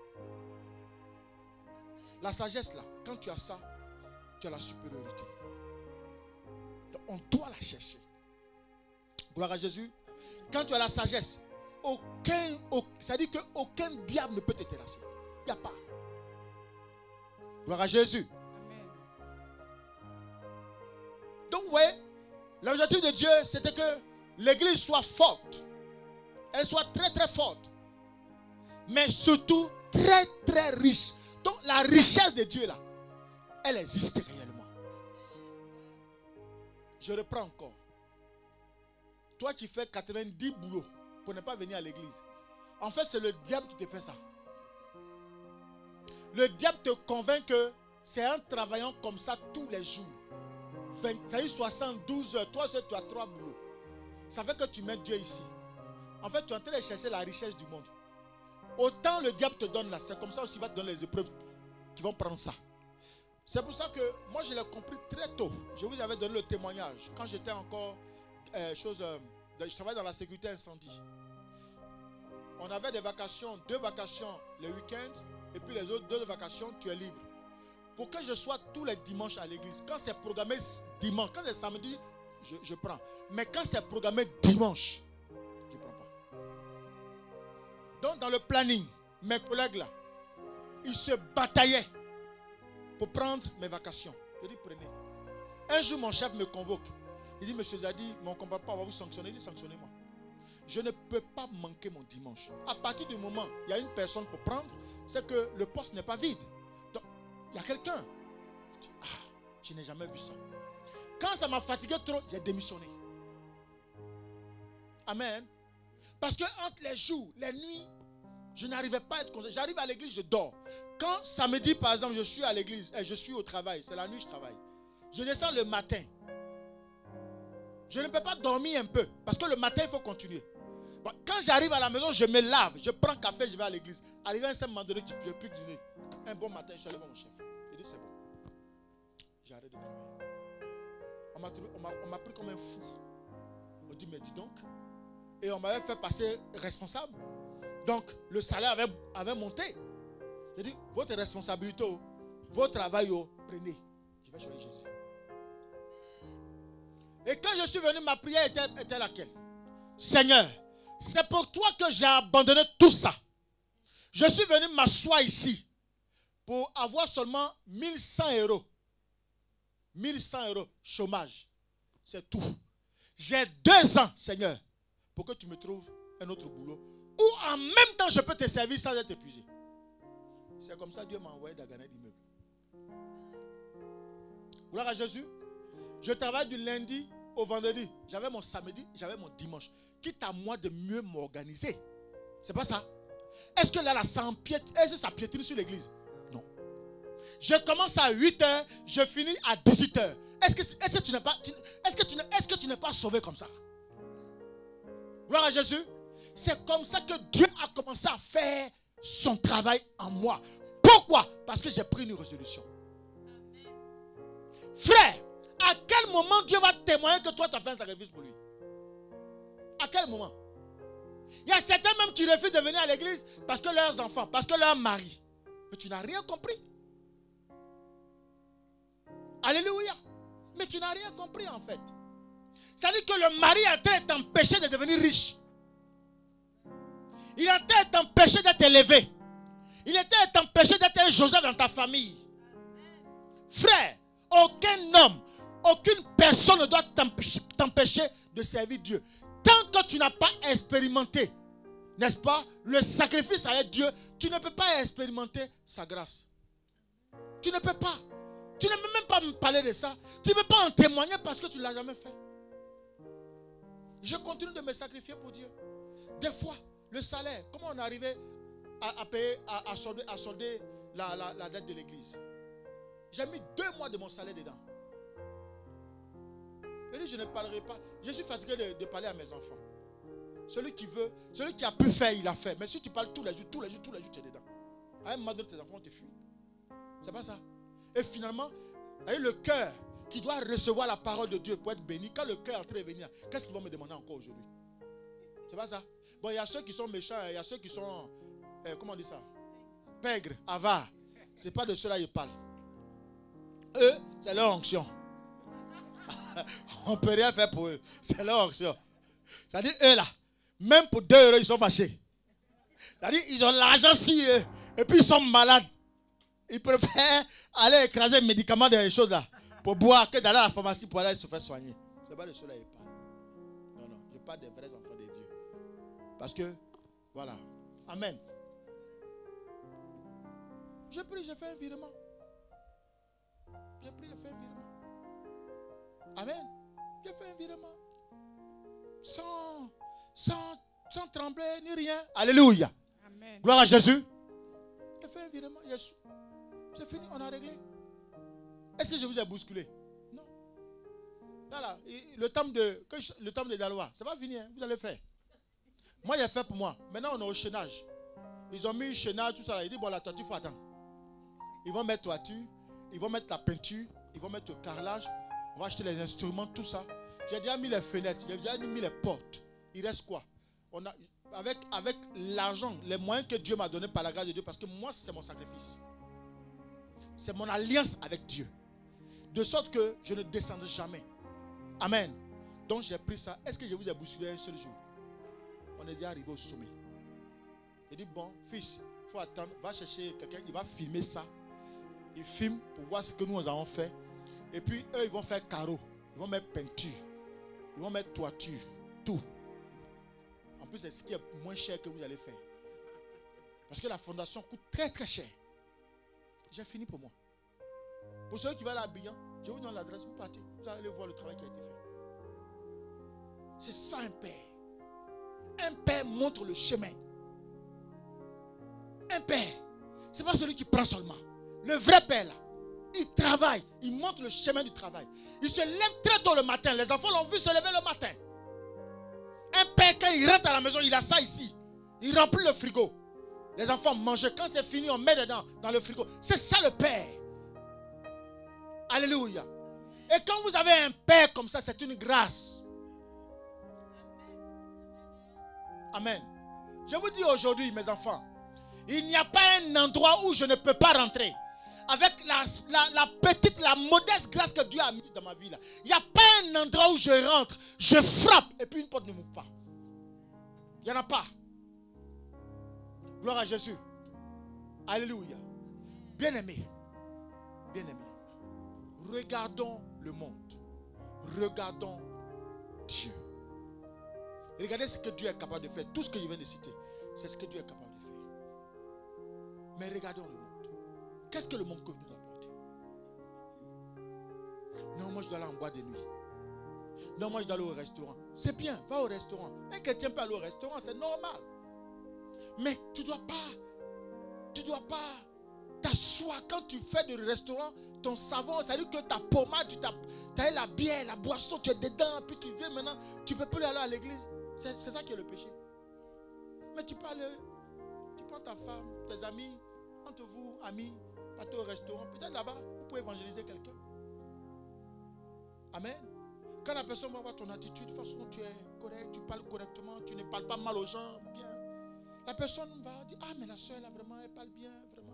La sagesse là, quand tu as ça, tu as la supériorité. Donc, on doit la chercher. Gloire à Jésus. Quand tu as la sagesse, ça dit qu'aucun diable ne peut te terrasser. Il n'y a pas. Gloire à Jésus. Amen. Donc vous voyez, l'objectif de Dieu, c'était que l'église soit forte. Elle soit très très forte. Mais surtout très très riche. Donc la richesse de Dieu là, elle existe réellement. Je reprends encore. Toi qui fais 90 boulots pour ne pas venir à l'église. En fait, c'est le diable qui te fait ça. Le diable te convainc que c'est en travaillant comme ça tous les jours. Ça dit 72 heures. Toi, tu as 3 boulots. Ça fait que tu mets Dieu ici. En fait, tu es en train de chercher la richesse du monde. Autant le diable te donne là, c'est comme ça aussi il va te donner les épreuves qui vont prendre ça. C'est pour ça que moi je l'ai compris très tôt. Je vous avais donné le témoignage. Quand j'étais encore je travaillais dans la sécurité incendie. On avait des vacations, 2 vacations le week-end, et puis les autres 2 vacations, tu es libre. Pour que je sois tous les dimanches à l'église. Quand c'est programmé dimanche, quand c'est samedi, je prends. Mais quand c'est programmé dimanche, je ne prends pas. Donc dans le planning, mes collègues là, ils se bataillaient pour prendre mes vacations. Je dis prenez. Un jour mon chef me convoque. Il dit monsieur Zadi, mon compagnon va vous sanctionner. Il dit sanctionnez-moi. Je ne peux pas manquer mon dimanche. À partir du moment où il y a une personne pour prendre, c'est que le poste n'est pas vide. Donc il y a quelqu'un. Je dis je n'ai jamais vu ça. Quand ça m'a fatigué trop, j'ai démissionné. Amen. Parce que entre les jours, les nuits, je n'arrivais pas à être concentré. J'arrive à l'église, je dors. Quand samedi, par exemple, je suis à l'église, et je suis au travail, c'est la nuit, je travaille. Je descends le matin. Je ne peux pas dormir un peu, parce que le matin, il faut continuer. Bon, quand j'arrive à la maison, je me lave, je prends un café, je vais à l'église. Arrivé à un certain moment donné, je ne peux plus dîner. Un bon matin, je suis allé voir mon chef. Il dit, c'est bon. J'arrête de travailler. On m'a pris comme un fou. On dit, mais dis donc. Et on m'avait fait passer responsable. Donc, le salaire avait monté. J'ai dit, votre responsabilité, votre travail, prenez. Je vais choisir Jésus. Et quand je suis venu, ma prière était laquelle? Seigneur, c'est pour toi que j'ai abandonné tout ça. Je suis venu m'asseoir ici pour avoir seulement 1100 €. 1100 € chômage. C'est tout. J'ai 2 ans, Seigneur, pour que tu me trouves un autre boulot. Ou en même temps, je peux te servir sans être épuisé. C'est comme ça que Dieu m'a envoyé d'Aganet d'immeuble. Gloire à Jésus. Je travaille du lundi au vendredi. J'avais mon samedi, j'avais mon dimanche. Quitte à moi de mieux m'organiser. C'est pas ça. Est-ce que là, ça piétine sur l'église? Non. Je commence à 8 h, je finis à 18 h. Est-ce que tu n'es pas sauvé comme ça? Gloire à Jésus. C'est comme ça que Dieu a commencé à faire son travail en moi. Pourquoi? Parce que j'ai pris une résolution. Frère, à quel moment Dieu va témoigner que toi tu as fait un sacrifice pour lui? À quel moment? Il y a certains même qui refusent de venir à l'église parce que leurs enfants, parce que leur mari. Mais tu n'as rien compris. Alléluia. Mais tu n'as rien compris en fait. Ça veut dire que le mari a été empêché de devenir riche. Il a été empêché d'être élevé. Il a été empêché d'être un Joseph dans ta famille. Frère, aucun homme, aucune personne ne doit t'empêcher de servir Dieu. Tant que tu n'as pas expérimenté, n'est-ce pas, le sacrifice avec Dieu, tu ne peux pas expérimenter sa grâce. Tu ne peux pas. Tu ne peux même pas me parler de ça. Tu ne peux pas en témoigner parce que tu ne l'as jamais fait. Je continue de me sacrifier pour Dieu. Des fois, le salaire, comment on est arrivé à payer, à solder la dette de l'église? J'ai mis 2 mois de mon salaire dedans. Je dis, je ne parlerai pas. Je suis fatigué de parler à mes enfants. Celui qui veut, celui qui a pu faire, il a fait. Mais si tu parles tous les jours, tu es dedans. À un moment donné, tes enfants te fuient. C'est pas ça. Et finalement, avec le cœur qui doit recevoir la parole de Dieu pour être béni, quand le cœur est en train de venir, qu'est-ce qu'ils vont me demander encore aujourd'hui? C'est pas ça. Bon, il y a ceux qui sont méchants, il y a ceux qui sont, comment on dit ça? Pègres, avares. C'est pas de cela qu'ils parlent. Eux, c'est leur onction. On ne peut rien faire pour eux. C'est leur onction. C'est-à-dire, eux là, même pour 2 euros, ils sont fâchés. C'est-à-dire, ils ont l'argent si eux, et puis ils sont malades. Ils préfèrent aller écraser les médicaments des choses là, pour boire, que d'aller à la pharmacie pour aller se faire soigner. C'est pas de cela qu'ils parlent. Non, non, je parle des vrais enfants de Dieu. Parce que, voilà. Amen. J'ai pris, j'ai fait un virement. J'ai pris, j'ai fait un virement. Amen. J'ai fait un virement. Sans trembler ni rien. Alléluia. Amen. Gloire à Jésus. J'ai fait un virement. C'est fini, on a réglé. Est-ce que je vous ai bousculé? Non. Là, le temps de Dalois, c'est pas fini, hein, vous allez faire. Moi, j'ai fait pour moi. Maintenant, on est au chaînage. Ils ont mis le chaînage, tout ça. Ils disent, bon, la toiture, il faut attendre. Ils vont mettre toiture, ils vont mettre la peinture, ils vont mettre le carrelage, on va acheter les instruments, tout ça. J'ai déjà mis les fenêtres, j'ai déjà mis les portes. Il reste quoi? On a, avec l'argent, les moyens que Dieu m'a donné par la grâce de Dieu, parce que moi, c'est mon sacrifice. C'est mon alliance avec Dieu. De sorte que je ne descendrai jamais. Amen. Donc j'ai pris ça. Est-ce que je vous ai bousculé un seul jour? On est déjà arrivé au sommet. J'ai dit, bon, fils, il faut attendre. Va chercher quelqu'un, il va filmer ça. Il filme pour voir ce que nous avons fait. Et puis, eux, ils vont faire carreau. Ils vont mettre peinture. Ils vont mettre toiture. Tout. En plus, c'est ce qui est moins cher que vous allez faire. Parce que la fondation coûte très très cher. J'ai fini pour moi. Pour ceux qui vont aller à Abidjan, je vous donne l'adresse, vous partez. Vous allez voir le travail qui a été fait. C'est ça un père. Un père montre le chemin. Un père, ce n'est pas celui qui prend seulement. Le vrai père là, il travaille, il montre le chemin du travail. Il se lève très tôt le matin. Les enfants l'ont vu se lever le matin. Un père, quand il rentre à la maison, il a ça ici. Il remplit le frigo. Les enfants mangent. Quand c'est fini, on met dedans, dans le frigo. C'est ça le père. Alléluia. Et quand vous avez un père comme ça, c'est une grâce. Amen. Je vous dis aujourd'hui, mes enfants, il n'y a pas un endroit où je ne peux pas rentrer. Avec la petite, la modeste grâce que Dieu a mise dans ma vie là. Il n'y a pas un endroit où je rentre, je frappe et puis une porte ne m'ouvre pas. Il n'y en a pas. Gloire à Jésus. Alléluia. Bien-aimés, bien-aimés, regardons le monde. Regardons Dieu. Regardez ce que Dieu est capable de faire. Tout ce que je viens de citer, c'est ce que Dieu est capable de faire. Mais regardons le monde. Qu'est-ce que le monde peut nous apporter? Non, moi je dois aller en boîte de nuit. Non, moi je dois aller au restaurant. C'est bien, va au restaurant. Un chrétien peut aller au restaurant, c'est normal. Mais tu ne dois pas t'asseoir quand tu fais du restaurant, ton savon, ça veut dire que ta pommade, tu as la bière, la boisson, tu es dedans, puis tu viens maintenant, tu ne peux plus aller à l'église. C'est ça qui est le péché. Mais tu peux aller, tu prends ta femme, tes amis, entre vous, amis, partez au restaurant, peut-être là-bas, vous pouvez évangéliser quelqu'un. Amen. Quand la personne va voir ton attitude, de toute façon tu es correct, tu parles correctement, tu ne parles pas mal aux gens, bien. La personne va dire, ah mais la soeur là vraiment, elle parle bien, vraiment.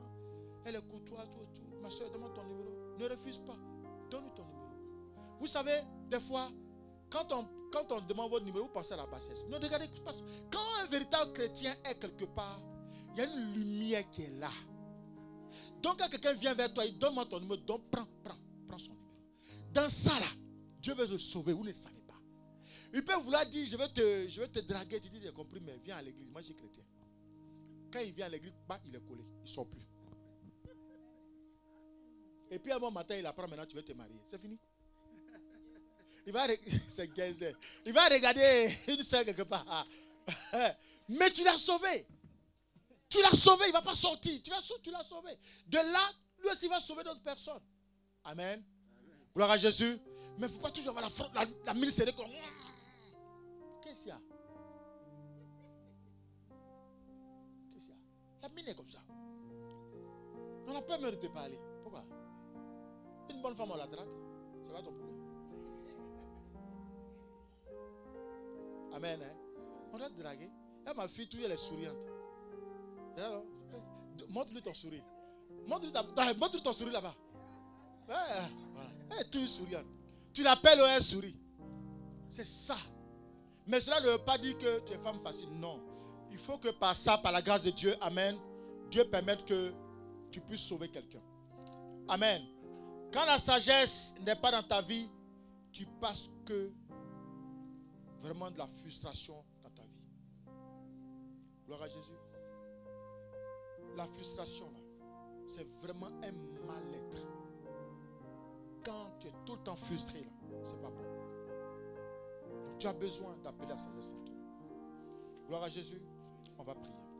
Elle est courtoise, tout. Ma soeur, demande ton numéro. Ne refuse pas, donne-lui ton numéro. Vous savez, des fois, quand on demande votre numéro, vous pensez à la bassesse. Ne regardez pas. Quand un véritable chrétien est quelque part, il y a une lumière qui est là. Donc quand quelqu'un vient vers toi, il donne-moi ton numéro, donc prends son numéro. Dans ça là, Dieu veut te sauver, vous ne savez pas. Il peut vouloir dire, je vais te draguer, tu dis, j'ai compris, mais viens à l'église, moi je suis chrétien. Quand il vient à l'église, il est collé, il ne sort plus. Et puis un bon matin, il apprend maintenant, tu veux te marier, c'est fini. C'est gazé. Il va regarder une soeur quelque part. Mais tu l'as sauvé. Tu l'as sauvé, il ne va pas sortir. Tu l'as sauvé. De là, lui aussi va sauver d'autres personnes. Amen. Gloire à Jésus. Mais il ne faut pas toujours avoir la mine serrée comme. Qu'est-ce qu'il y a? Ton père ne te parler. Pourquoi? Une bonne femme, on la drague. C'est pas ton problème. Amen. Hein? On doit te draguer. Et ma fille, elle est souriante. Et alors, montre-lui ton sourire. Montre ton sourire là-bas. Voilà. Elle est toujours souriante. Tu l'appelles, elle sourit. C'est ça. Mais cela ne veut pas dire que tu es femme facile. Non. Il faut que par ça, par la grâce de Dieu, amen, Dieu permette que tu puisses sauver quelqu'un. Amen. Quand la sagesse n'est pas dans ta vie, tu passes que vraiment de la frustration dans ta vie. Gloire à Jésus. La frustration, là, c'est vraiment un mal-être. Quand tu es tout le temps frustré, là, c'est pas bon. Donc, tu as besoin d'appeler la sagesse en toi. Gloire à Jésus. On va prier.